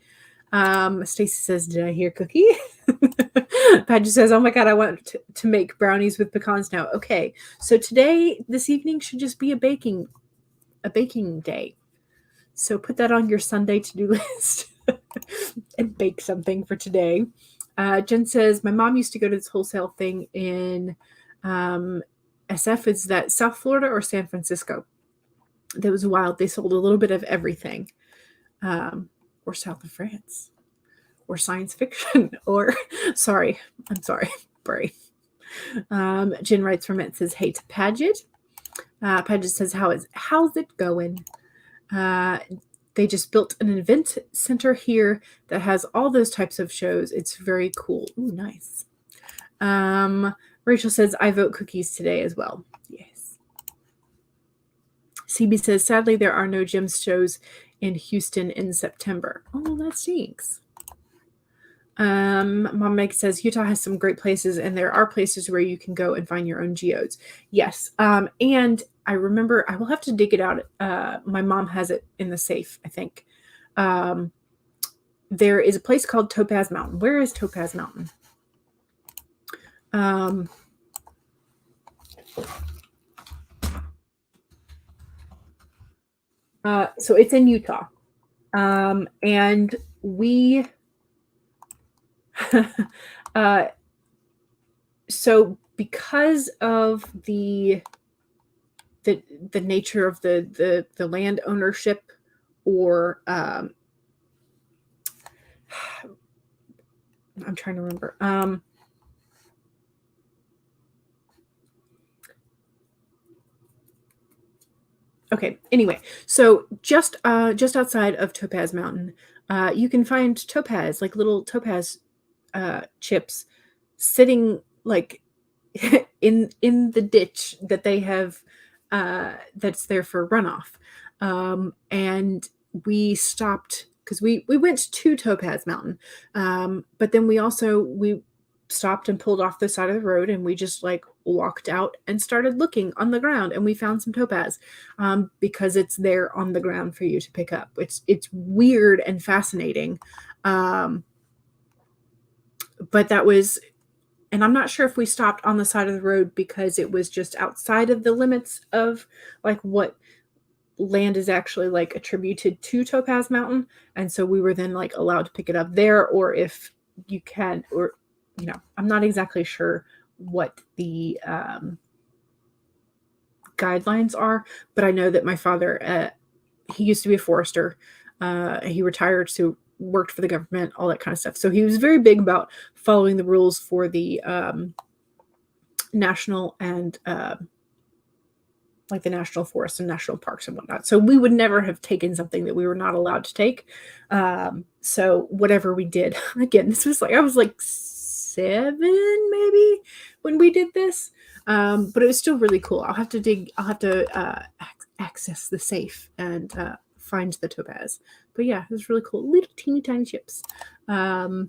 Stacy says, did I hear cookie? Padgett says, oh my God, I want to make brownies with pecans now. Okay. So this evening should just be a baking day. So put that on your Sunday to-do list and bake something for today. Jen says, my mom used to go to this wholesale thing in, SF. Is that South Florida or San Francisco? That was wild. They sold a little bit of everything. Or south of France. Or science fiction. Or I'm sorry. Bray. Jen writes from it, says, hey to Padgett. Padgett says, how's it going? They just built an event center here that has all those types of shows. It's very cool. Ooh, nice. Rachel says, I vote cookies today as well. Yes. CB says, sadly, there are no gym shows in Houston in September. Oh, that stinks. Mom Meg says, Utah has some great places, and there are places where you can go and find your own geodes. Yes. And I remember, I will have to dig it out. My mom has it in the safe, I think. There is a place called Topaz Mountain. Where is Topaz Mountain? So it's in Utah. And we So because of the nature of the land ownership, or I'm trying to remember. Okay. Anyway, so just outside of Topaz Mountain, you can find topaz, like little topaz chips, sitting like in the ditch that they have, that's there for runoff. And we stopped because we went to Topaz Mountain, but then we stopped and pulled off the side of the road, and we just like walked out and started looking on the ground, and we found some topaz, because it's there on the ground for you to pick up. It's weird and fascinating, but that was. And I'm not sure if we stopped on the side of the road because it was just outside of the limits of like what land is actually like attributed to Topaz Mountain. And so we were then like allowed to pick it up there, or if you can, or, I'm not exactly sure what the guidelines are, but I know that my father, he used to be a forester. He retired, so worked for the government, all that kind of stuff. So he was very big about following the rules for the national and like the national forests and national parks and whatnot. So we would never have taken something that we were not allowed to take. So whatever we did, again, this was like, I was like 7 maybe when we did this. But it was still really cool. I'll have to access the safe and find the topaz. But yeah, it was really cool. Little teeny tiny chips. But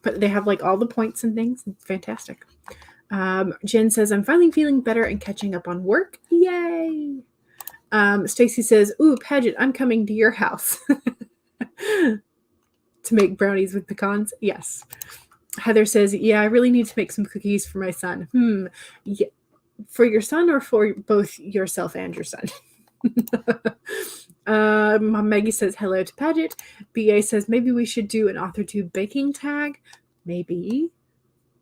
they have like all the points and things. It's fantastic. Jen says, I'm finally feeling better and catching up on work. Yay! Stacy says, ooh, Paget, I'm coming to your house to make brownies with pecans. Yes. Heather says, yeah, I really need to make some cookies for my son. Yeah. For your son or for both yourself and your son? Maggie says, hello to Paget. BA says, maybe we should do an AuthorTube baking tag. Maybe.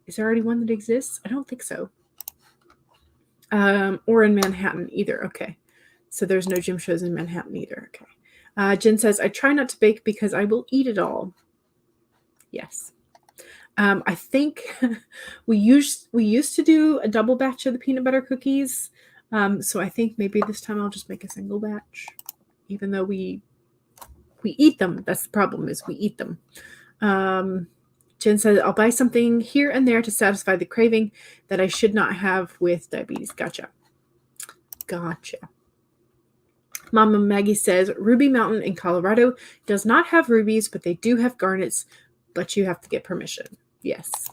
Is there already one that exists? I don't think so. Or in Manhattan either. Okay. So there's no gym shows in Manhattan either. Okay. Jen says, I try not to bake because I will eat it all. Yes. I think we used to do a double batch of the peanut butter cookies. So I think maybe this time I'll just make a single batch, even though we eat them. That's the problem, is we eat them. Jen says, I'll buy something here and there to satisfy the craving that I should not have with diabetes. Gotcha. Mama Maggie says, Ruby Mountain in Colorado does not have rubies, but they do have garnets, but you have to get permission. Yes.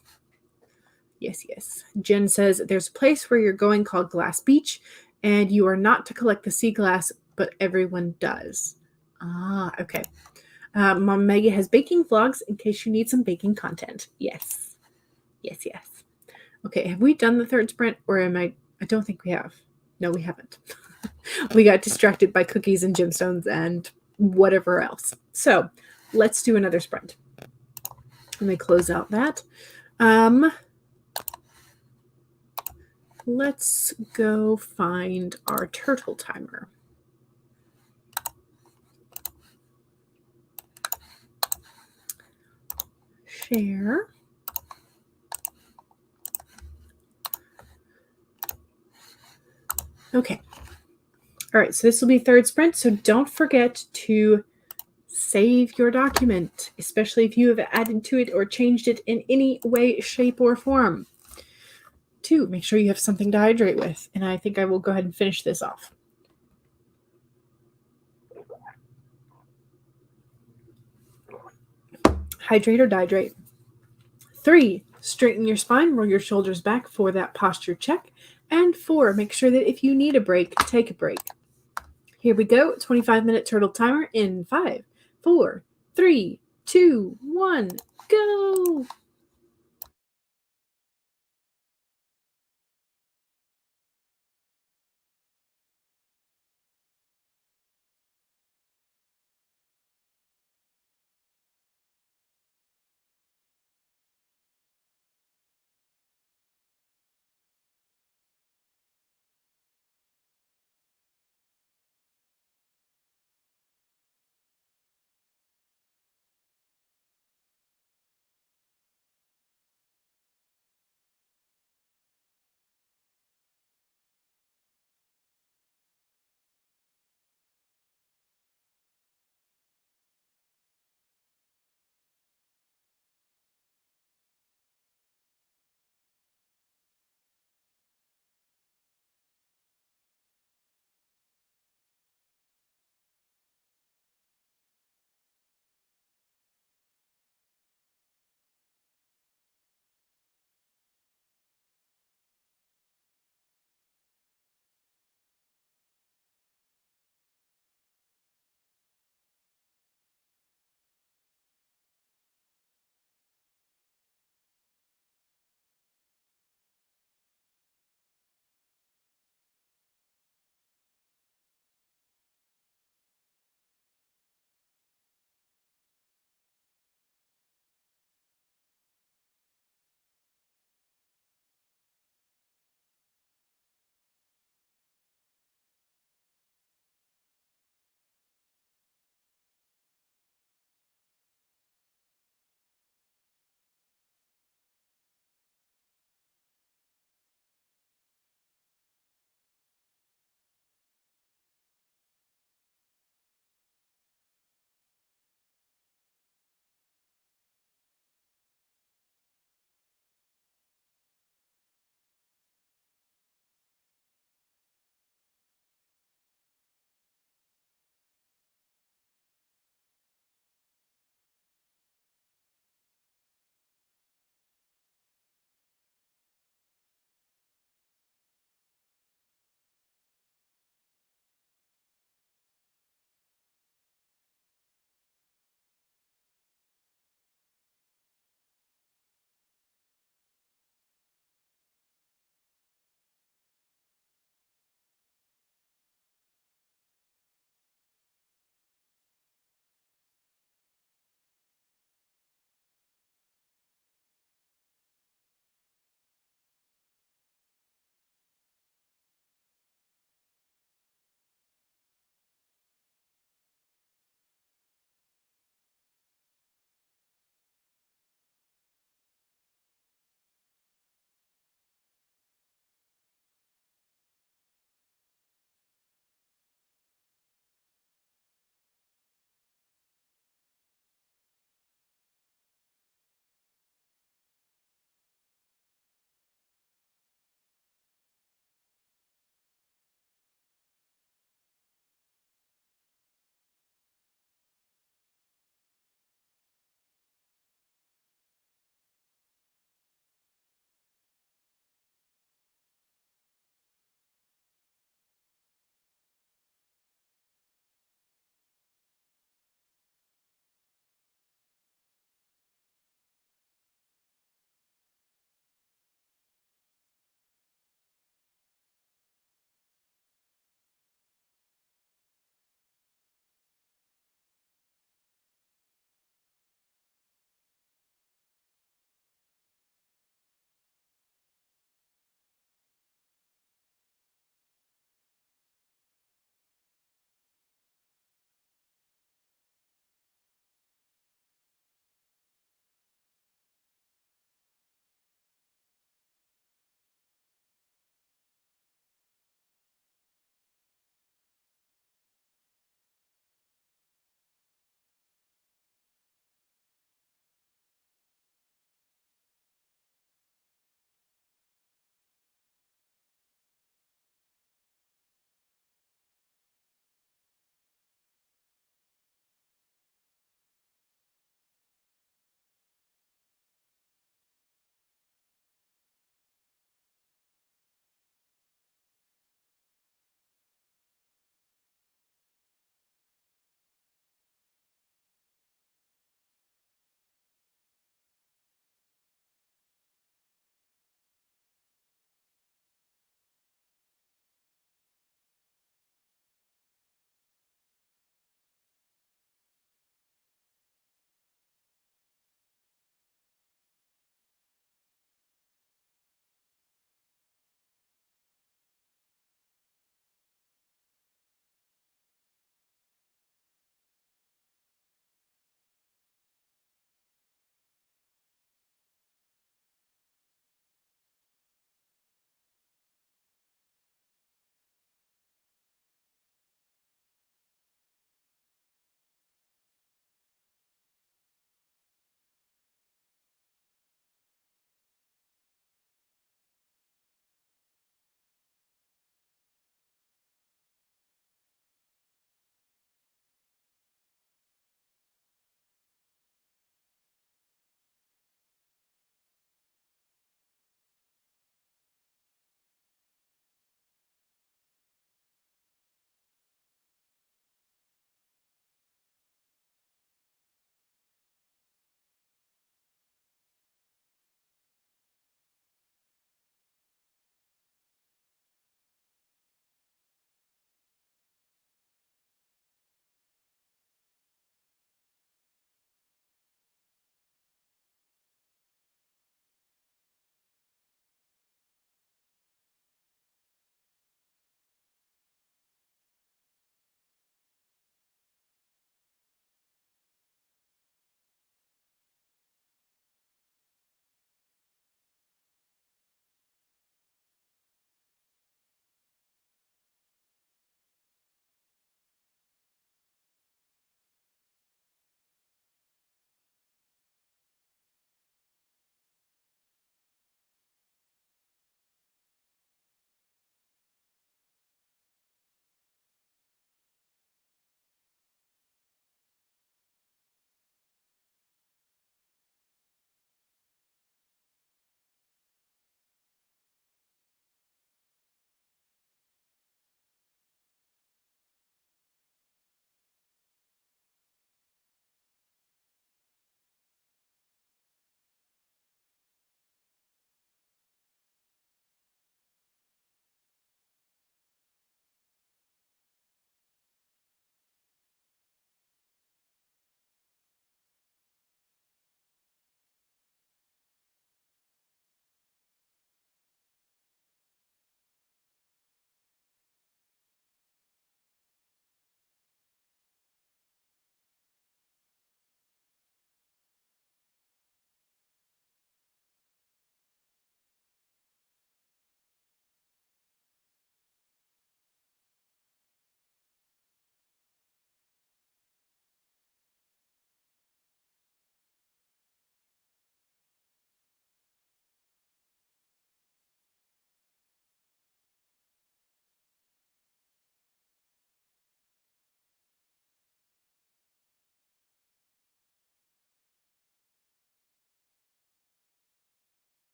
Jen says, there's a place where you're going called Glass Beach, and you are not to collect the sea glass, but everyone does. Okay. Mom Maggie has baking vlogs in case you need some baking content. Yes. Okay, have we done the third sprint, or I don't think we have. No, we haven't. We got distracted by cookies and gemstones and whatever else. So let's do another sprint. Let me close out that. Let's go find our turtle timer. Share. Okay. All right, so this will be third sprint. So don't forget to save your document, especially if you have added to it or changed it in any way, shape, or form. 2, make sure you have something to hydrate with. And I think I will go ahead and finish this off. Hydrate or dihydrate. 3, straighten your spine, roll your shoulders back for that posture check. And 4, make sure that if you need a break, take a break. Here we go. 25-minute turtle timer in 5, 4, 3, 2, 1, go.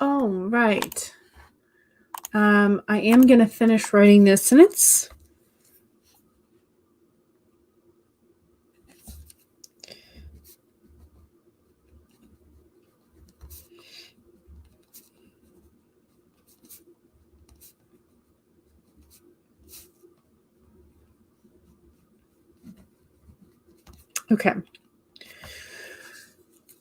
All right. I am going to finish writing this sentence. Okay.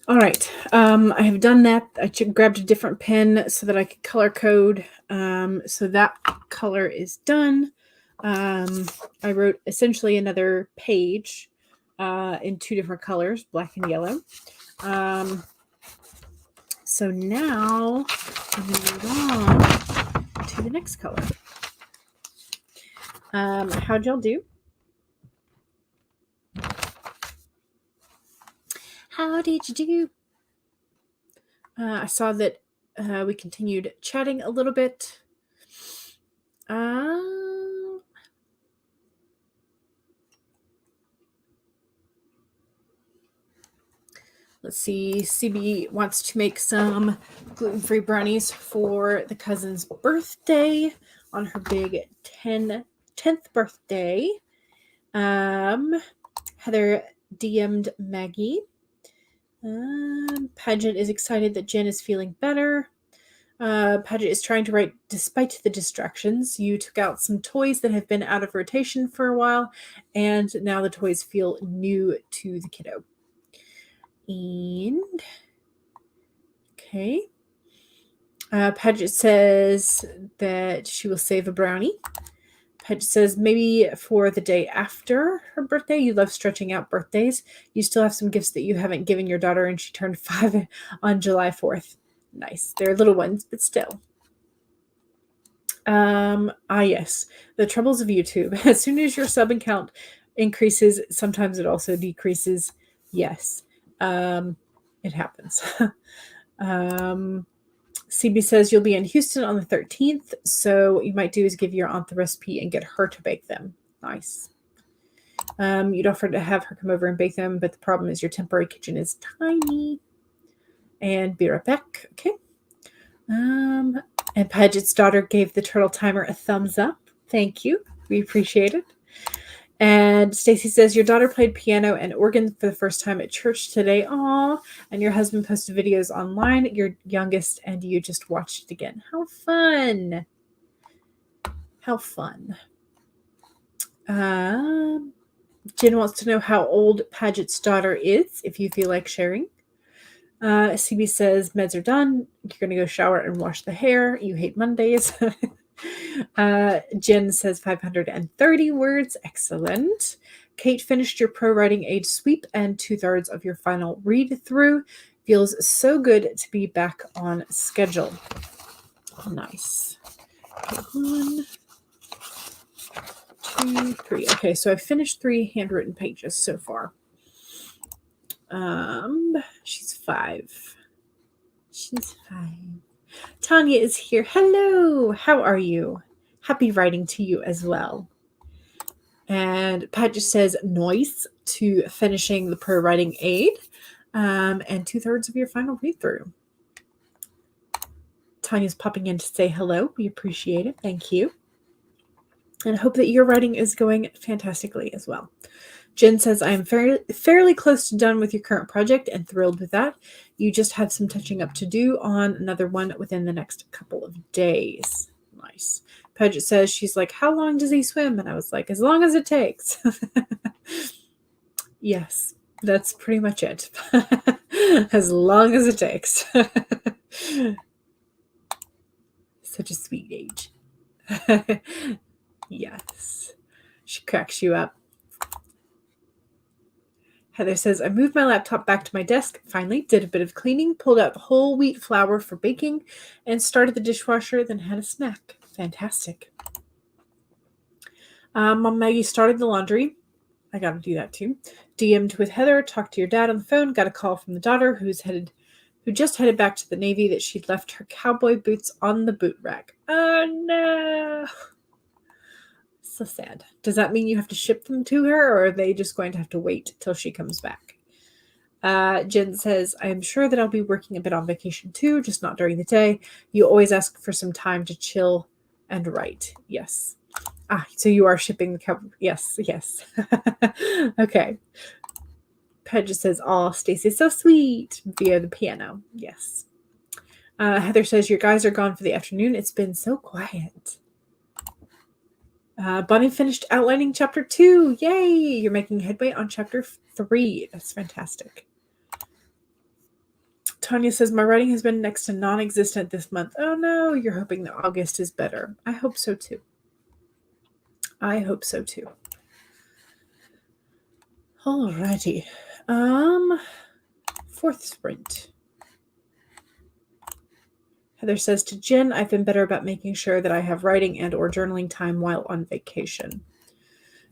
All right. I have done that. I grabbed a different pen so that I could color code. So that color is done. I wrote essentially another page in 2 different colors, black and yellow. So now I'm going to move on to the next color. How'd y'all do? How did you do? I saw that we continued chatting a little bit. Let's see. CB wants to make some gluten-free brownies for the cousin's birthday on her big 10th birthday. Heather DM'd Maggie. Paget is excited that Jen is feeling better. Paget is trying to write despite the distractions. You took out some toys that have been out of rotation for a while, and now the toys feel new to the kiddo. And okay. Paget says that she will save a brownie. Paget says maybe for the day after her birthday. You love stretching out birthdays. You still have some gifts that you haven't given your daughter, and she turned 5 on July 4th. Nice. They're little ones, but still. Yes. The troubles of YouTube. As soon as your sub count increases, sometimes it also decreases. Yes. It happens. CB says you'll be in Houston on the 13th, so what you might do is give your aunt the recipe and get her to bake them. Nice. You'd offer to have her come over and bake them, but the problem is your temporary kitchen is tiny. And be right back. Okay. And Paget's daughter gave the turtle timer a thumbs up. Thank you. We appreciate it. And Stacy says, your daughter played piano and organ for the first time at church today. Aw. And your husband posted videos online, your youngest, and you just watched it again. How fun. How fun. Jen wants to know how old Paget's daughter is, if you feel like sharing. CB says, meds are done. You're going to go shower and wash the hair. You hate Mondays. Jen says 530 words. Excellent. Kate finished your pro writing aid sweep and 2/3 of your final read through. Feels so good to be back on schedule. Nice. Okay, 1, 2, 3. Okay, so I've finished 3 handwritten pages so far. She's 5. She's 5. Tanya is here. Hello. How are you? Happy writing to you as well. And Pat just says nice to finishing the pro writing aid and 2/3 of your final read through. Tanya's popping in to say hello. We appreciate it. Thank you. And I hope that your writing is going fantastically as well. Jen says, I am fairly close to done with your current project and thrilled with that. You just have some touching up to do on another one within the next couple of days. Nice. Paget says, she's like, how long does he swim? And I was like, as long as it takes. Yes, that's pretty much it. As long as it takes. Such a sweet age. Yes. She cracks you up. Heather says, I moved my laptop back to my desk, finally, did a bit of cleaning, pulled out the whole wheat flour for baking, and started the dishwasher, then had a snack. Fantastic. Mom Maggie started the laundry. I got to do that too. DM'd with Heather, talked to your dad on the phone, got a call from the daughter who just headed back to the Navy that she'd left her cowboy boots on the boot rack. Oh no. So sad. Does that mean you have to ship them to her, or are they just going to have to wait till she comes back? Jen says, I am sure that I'll be working a bit on vacation too, just not during the day. You always ask for some time to chill and write. Yes. So you are shipping the cover. Yes. Okay. Ped just says, "Oh, Stacy's so sweet," via the piano. Yes. Heather says, your guys are gone for the afternoon. It's been so quiet. Bunny finished outlining chapter 2. Yay! You're making headway on chapter 3. That's fantastic. Tanya says, my writing has been next to non-existent this month. Oh no, you're hoping that August is better. I hope so too. Alrighty. Fourth sprint. Heather says, to Jen, I've been better about making sure that I have writing and or journaling time while on vacation.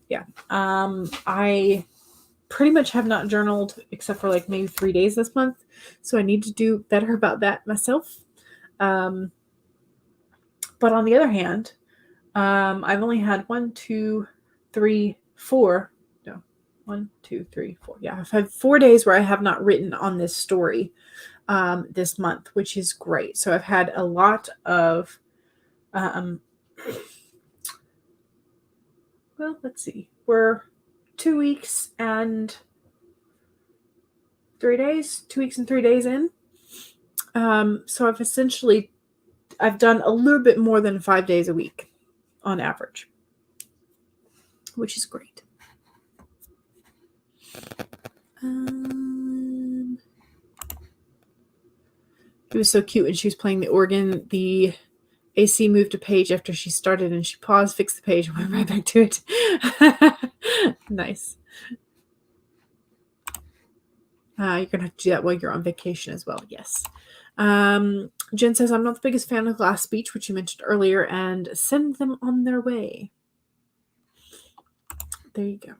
Yeah. I pretty much have not journaled except for like maybe 3 days this month. So I need to do better about that myself. But on the other hand, I've only had 1, 2, 3, 4. No, 1, 2, 3, 4. Yeah, I've had 4 days where I have not written on this story this month, which is great. So I've had a lot of, well, let's see. We're 2 weeks and 3 days. 2 weeks and 3 days in. So I've done a little bit more than 5 days a week on average, which is great. It was so cute when she was playing the organ. The AC moved a page after she started and she paused, fixed the page, and went right back to it. Nice. You're going to have to do that while you're on vacation as well. Yes. Jen says, I'm not the biggest fan of Glass Beach, which you mentioned earlier, and send them on their way. There you go.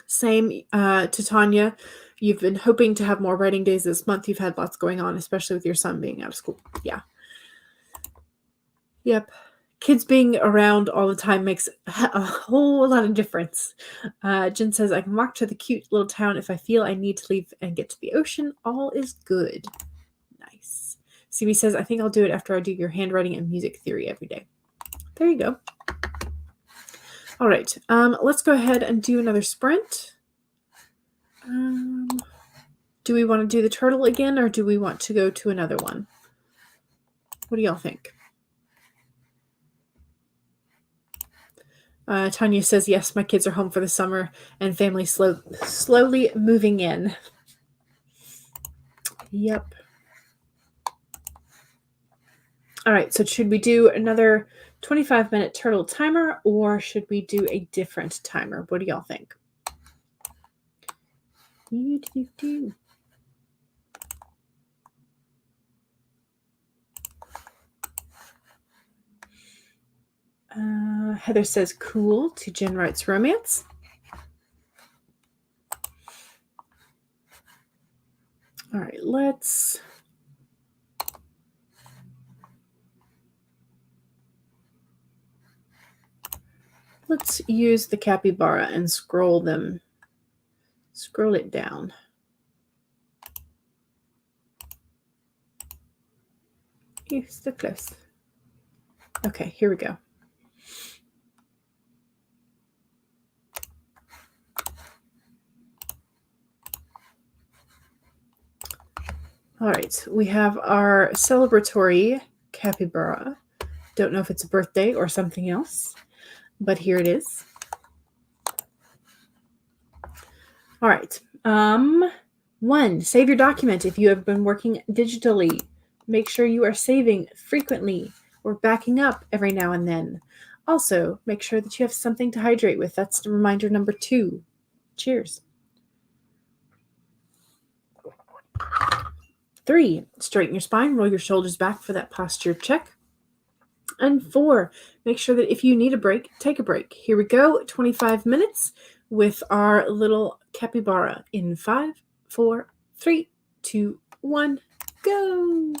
Same to Tanya. You've been hoping to have more writing days this month. You've had lots going on, especially with your son being out of school. Yeah. Yep. Kids being around all the time makes a whole lot of difference. Jen says, I can walk to the cute little town if I feel I need to leave and get to the ocean. All is good. Nice. CB says, I think I'll do it after I do your handwriting and music theory every day. There you go. All right. Let's go ahead and do another sprint. Do we want to do the turtle again, or do we want to go to another one? What do y'all think? Tanya says, yes, my kids are home for the summer and family slowly moving in. Yep. All right, so should we do another 25-minute turtle timer, or should we do a different timer? What do y'all think? Heather says, cool, to Jen writes romance. All right, let's use the capybara and scroll it down. You're so close. Okay, here we go. All right, we have our celebratory capybara. Don't know if it's a birthday or something else, but here it is. All right. 1, save your document if you have been working digitally. Make sure you are saving frequently or backing up every now and then. Also, make sure that you have something to hydrate with. That's the reminder number 2. Cheers. 3, straighten your spine, roll your shoulders back for that posture check. And 4, make sure that if you need a break, take a break. Here we go, 25 minutes with our little capybara in 5, 4, 3, 2, 1, go.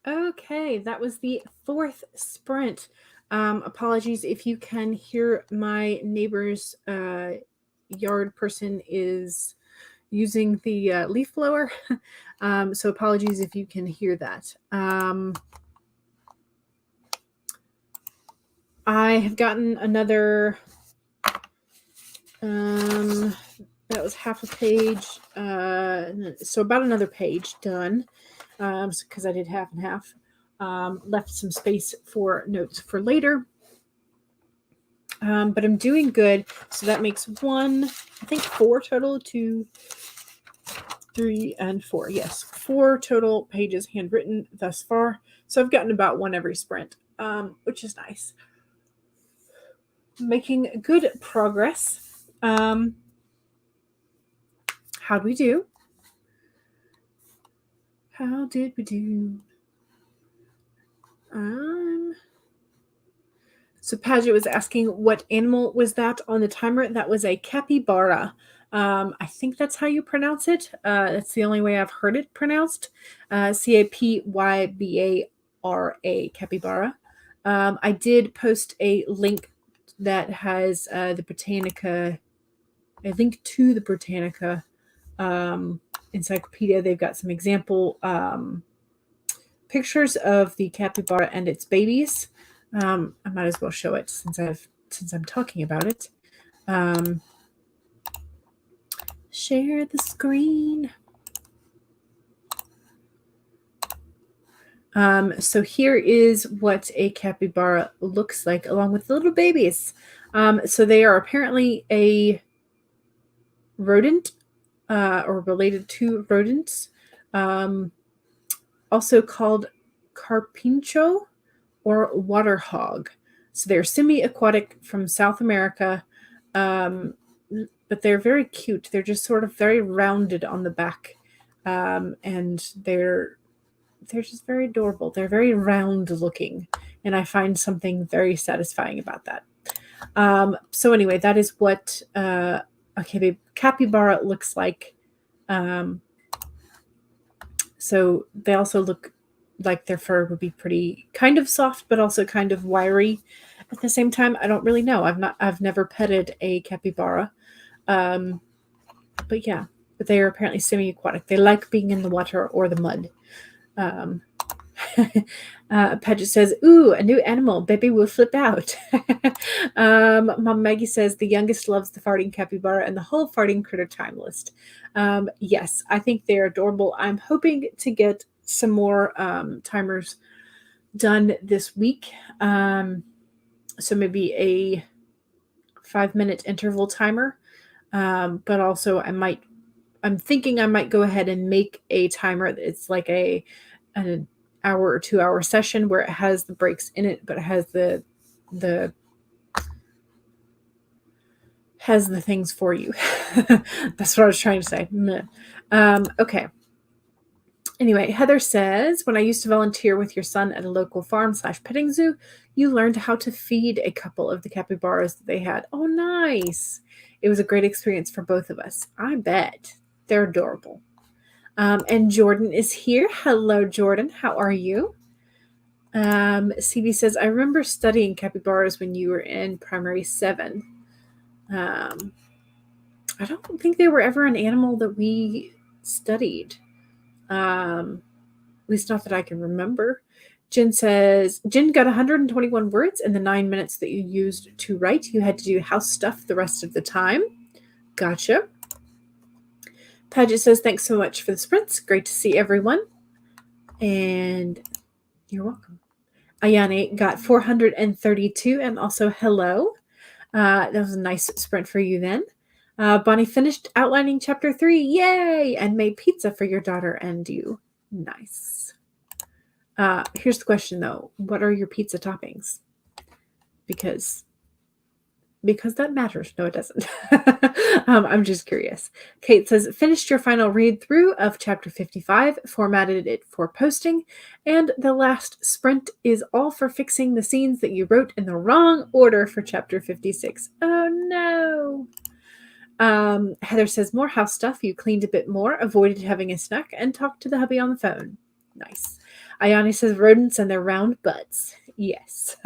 Okay, that was the 4th sprint. Apologies if you can hear my neighbor's yard person is using the leaf blower. So apologies if you can hear that. I have gotten another, that was half a page, so about another page done, because I did half and half. Left some space for notes for later. But I'm doing good. So that makes 4 total, 2, 3, and 4. Yes, 4 total pages handwritten thus far. So I've gotten about 1 every sprint, which is nice. Making good progress. How'd we do? How did we do? So Paget was asking what animal was that on the timer. That was a capybara. I think that's how you pronounce it. That's the only way I've heard it pronounced. Capybara, capybara. I did post a link that has the Britannica, a link to the Britannica encyclopedia. They've got some example pictures of the capybara and its babies. I might as well show it since I'm talking about it. Share the screen. So here is what a capybara looks like along with the little babies. So they are apparently a rodent or related to rodents, also called carpincho or water hog. So they're semi-aquatic from South America, but they're very cute. They're just sort of very rounded on the back, and they're just very adorable. They're very round looking, and I find something very satisfying about that. So anyway, that is what a capybara looks like. So they also look like their fur would be pretty kind of soft, but also kind of wiry at the same time. I don't really know. I've never petted a capybara. But yeah, but they are apparently semi-aquatic. They like being in the water or the mud. Paget says, ooh, a new animal. Baby will flip out. Mom Maggie says, the youngest loves the farting capybara and the whole farting critter time list. Yes, I think they're adorable. I'm hoping to get some more timers done this week. So maybe a 5-minute interval timer. But also I'm thinking I might go ahead and make a timer. It's like an hour or 2 hour session where it has the breaks in it, but it has the things for you. That's what I was trying to say. Okay. Anyway, Heather says, when I used to volunteer with your son at a local farm/petting zoo, you learned how to feed a couple of the capybaras that they had. Oh, nice. It was a great experience for both of us. I bet. They're adorable. And Jordan is here. Hello, Jordan. How are you? CB says, I remember studying capybaras when you were in primary 7. I don't think they were ever an animal that we studied. At least not that I can remember. Jen says, Jen got 121 words in the 9 minutes that you used to write. You had to do house stuff the rest of the time. Gotcha. Paget says, thanks so much for the sprints. Great to see everyone. And you're welcome. Ayane got 432 and also hello. That was a nice sprint for you then. Bonnie finished outlining chapter 3. Yay! And made pizza for your daughter and you. Nice. Here's the question though. What are your pizza toppings? Because that matters. No, it doesn't. I'm just curious. Kate says, finished your final read through of chapter 55, formatted it for posting, and the last sprint is all for fixing the scenes that you wrote in the wrong order for chapter 56. Oh no. Heather says, more house stuff. You cleaned a bit more, avoided having a snack, and talked to the hubby on the phone. Nice. Ayani says rodents and their round butts. Yes.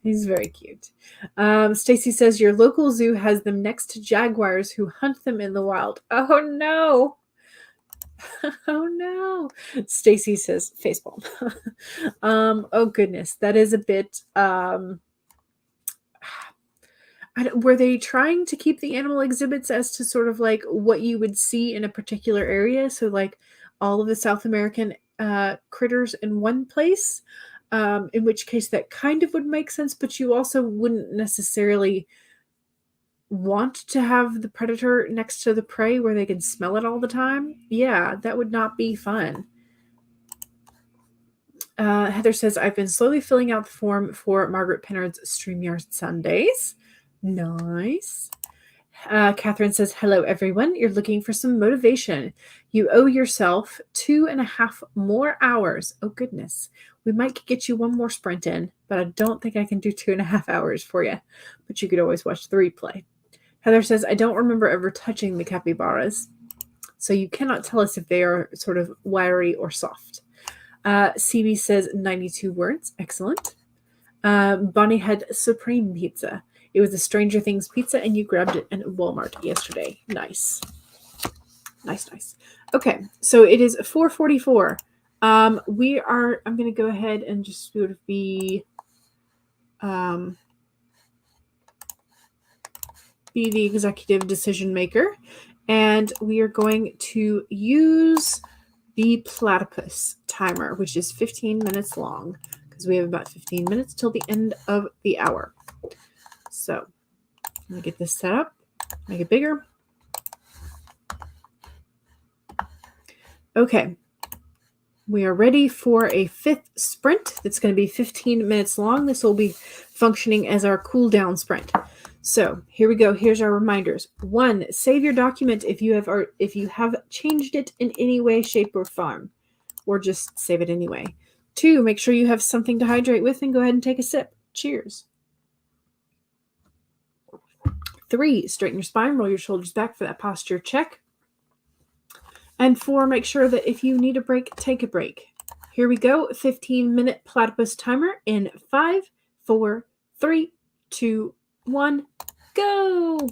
He's very cute. Stacy says your local zoo has them next to jaguars who hunt them in the wild. Oh no. Oh no. Stacy says facepalm. Oh goodness. That is a bit were they trying to keep the animal exhibits as to sort of like what you would see in a particular area? So like all of the South American critters in one place, in which case that kind of would make sense, but you also wouldn't necessarily want to have the predator next to the prey where they can smell it all the time. Yeah, that would not be fun. Heather says, I've been slowly filling out the form for Margaret Pinnard's StreamYard Sundays. Nice. Catherine says, hello, everyone. You're looking for some motivation. You owe yourself 2.5 more hours. Oh, goodness. We might get you one more sprint in, but I don't think I can do 2.5 hours for you. But you could always watch the replay. Heather says, I don't remember ever touching the capybaras, so you cannot tell us if they are sort of wiry or soft. CB says 92 words. Excellent. Bonnie had Supreme Pizza. It was a Stranger Things pizza, and you grabbed it at Walmart yesterday. Nice. Nice. Okay, so it is 4:44. I'm going to go ahead and just sort of be the executive decision maker, and we are going to use the platypus timer, which is 15 minutes long, because we have about 15 minutes till the end of the hour. So I'm going to get this set up, make it bigger. Okay. We are ready for a 5th sprint that's going to be 15 minutes long. This will be functioning as our cool down sprint. So here we go. Here's our reminders. 1, save your document if you have changed it in any way, shape, or form, or just save it anyway. 2, make sure you have something to hydrate with and go ahead and take a sip. Cheers. 3, straighten your spine, roll your shoulders back for that posture check. And 4, make sure that if you need a break, take a break. Here we go. 15-minute platypus timer in 5, 4, 3, 2, 1, go!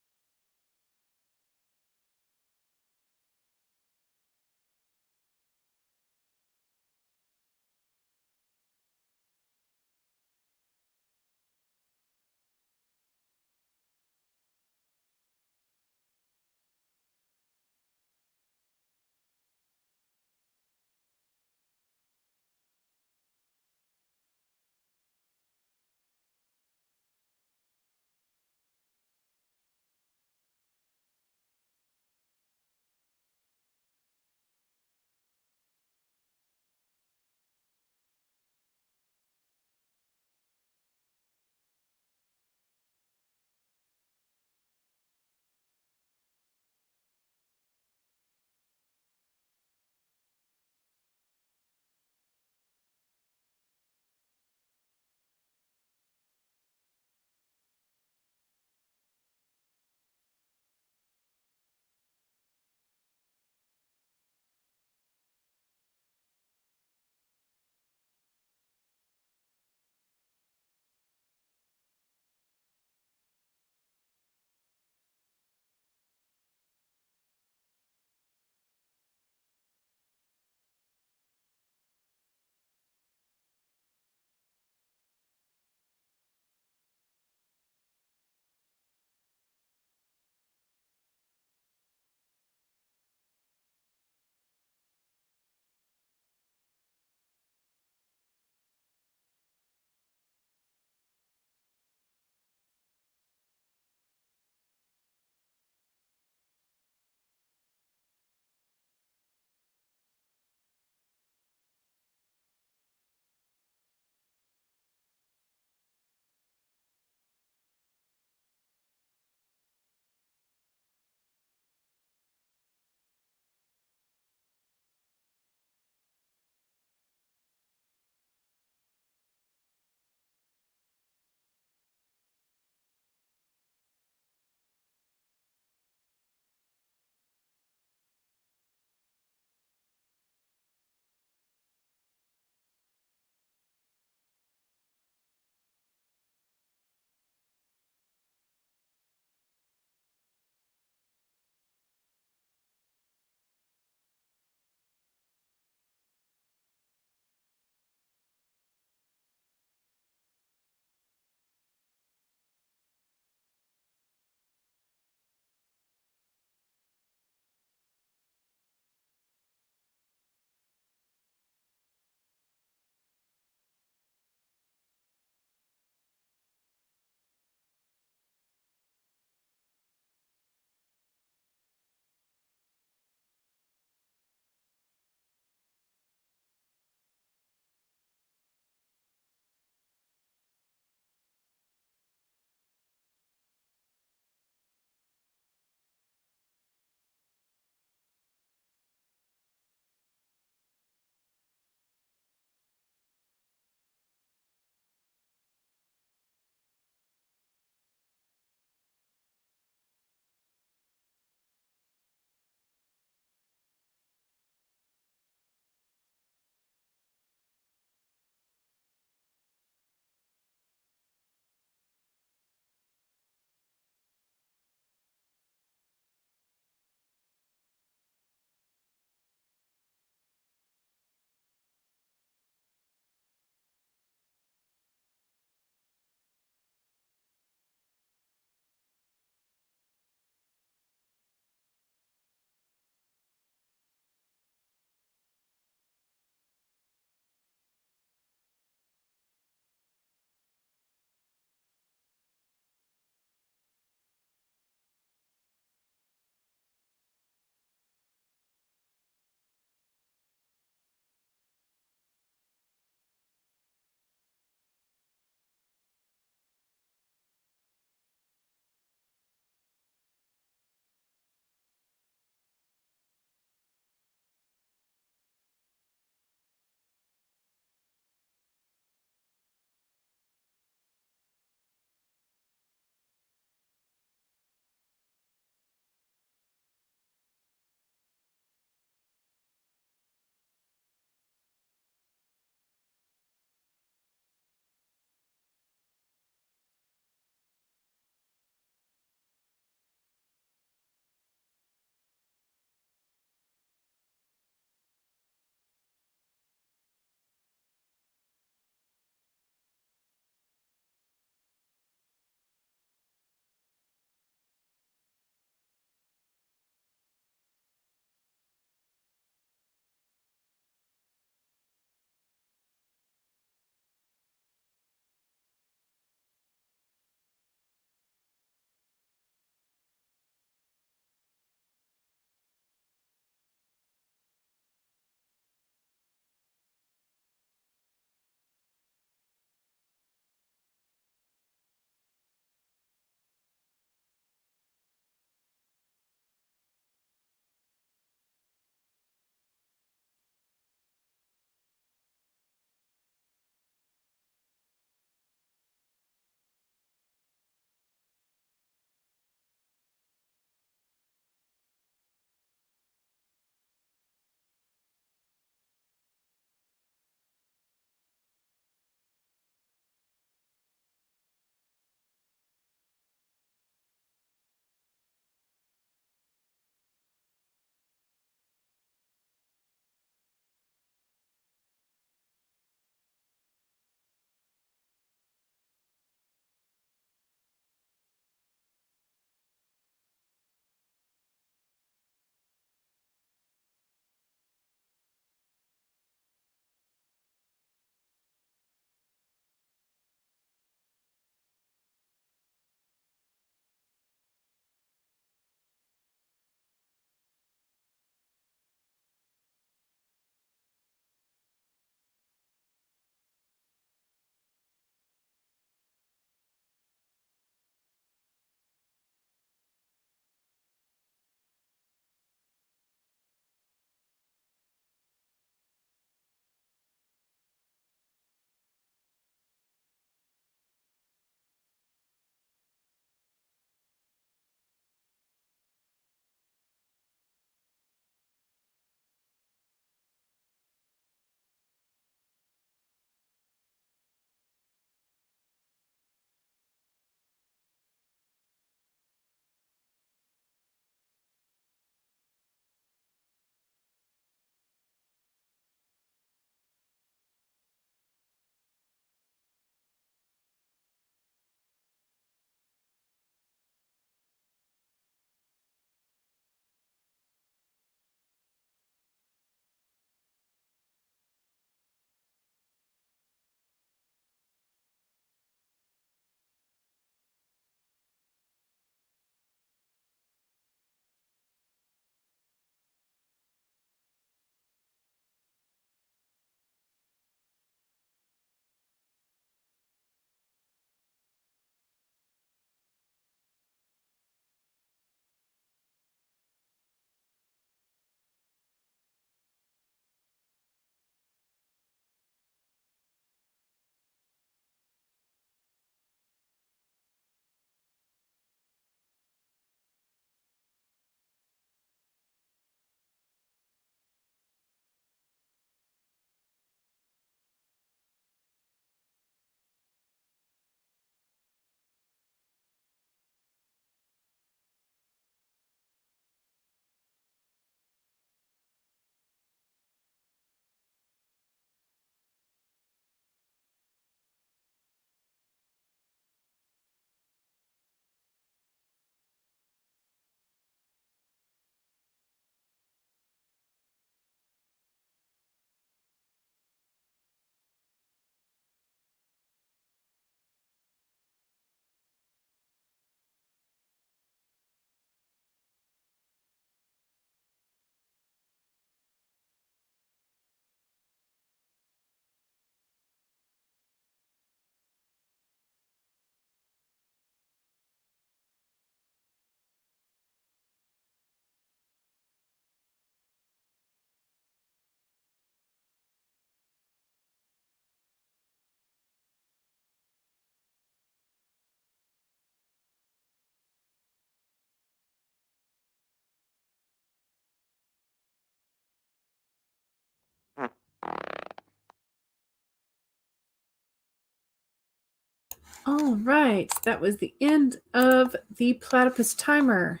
All right, that was the end of the platypus timer.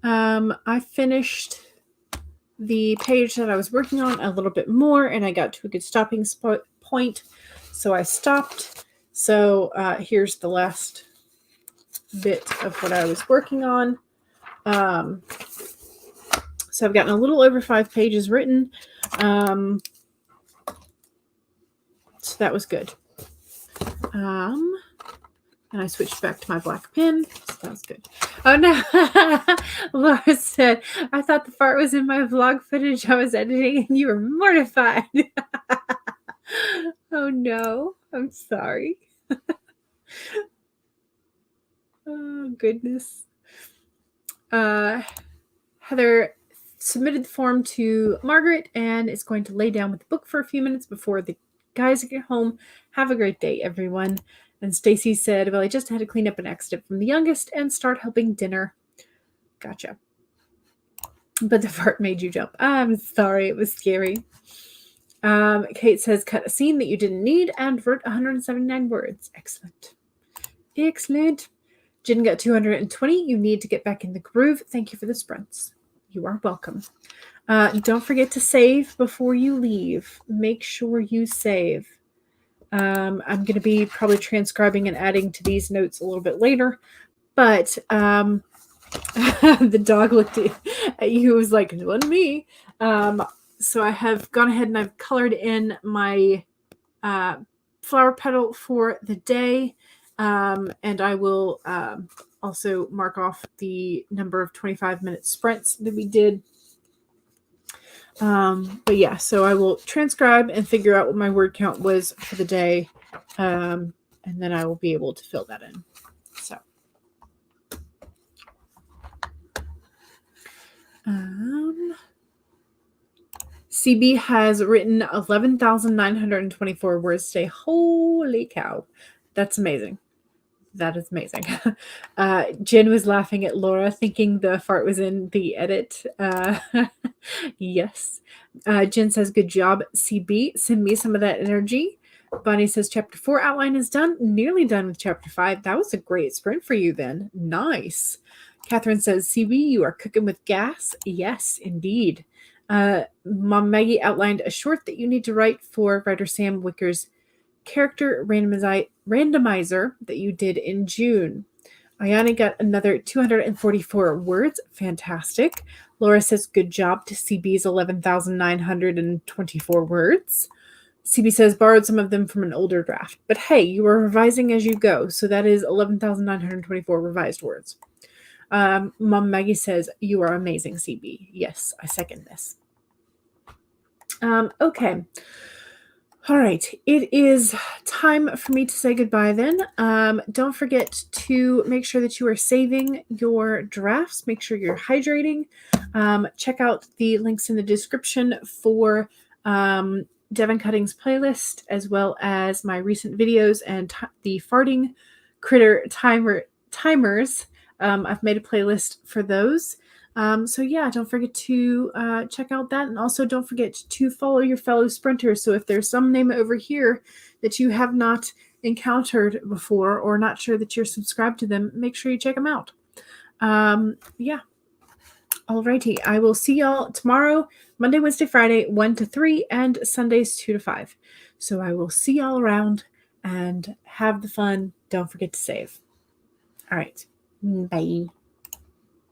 I finished the page that I was working on a little bit more, and I got to a good stopping point, so I stopped. So here's the last bit of what I was working on. So I've gotten a little over 5 pages written. So that was good. And I switched back to my black pen. So that was good. Oh no. Laura said, I thought the fart was in my vlog footage I was editing and you were mortified. Oh no. I'm sorry. Oh goodness. Heather submitted the form to Margaret and is going to lay down with the book for a few minutes before the guys get home. Have a great day, everyone. And Stacy said, well, I just had to clean up an accident from the youngest and start helping dinner. Gotcha. But the fart made you jump. I'm sorry. It was scary. Kate says, cut a scene that you didn't need and wrote 179 words. Excellent. Excellent. Jen got 220. You need to get back in the groove. Thank you for the sprints. You are welcome. Don't forget to save before you leave. Make sure you save. I'm going to be probably transcribing and adding to these notes a little bit later. But the dog looked at you and was like, it wasn't me. So I have gone ahead and I've colored in my flower petal for the day. And I will also mark off the number of 25-minute sprints that we did. But yeah, so I will transcribe and figure out what my word count was for the day. And then I will be able to fill that in. So. CB has written 11,924 words today. Holy cow. That's amazing. That is amazing. Jen was laughing at Laura, thinking the fart was in the edit. Yes. Jen says, good job, CB. Send me some of that energy. Bonnie says, chapter 4 outline is done. Nearly done with chapter 5. That was a great sprint for you then. Nice. Catherine says, CB, you are cooking with gas. Yes, indeed. Mom Maggie outlined a short that you need to write for writer Sam Wicker's character randomizer that you did in June. Ayani got another 244 words. Fantastic. Laura says, good job to CB's 11,924 words. CB says, borrowed some of them from an older draft. But hey, you are revising as you go. So that is 11,924 revised words. Mom Maggie says, you are amazing, CB. Yes, I second this. Okay. All right. It is time for me to say goodbye then. Don't forget to make sure that you are saving your drafts. Make sure you're hydrating. Check out the links in the description for Devin Cutting's playlist, as well as my recent videos and the farting critter timers. I've made a playlist for those. So yeah, don't forget to check out that. And also don't forget to follow your fellow sprinters. So if there's some name over here that you have not encountered before or not sure that you're subscribed to them, make sure you check them out. Yeah. Alrighty. I will see y'all tomorrow, Monday, Wednesday, Friday, 1 to 3, and Sundays 2 to 5. So I will see y'all around and have the fun. Don't forget to save. All right. Bye.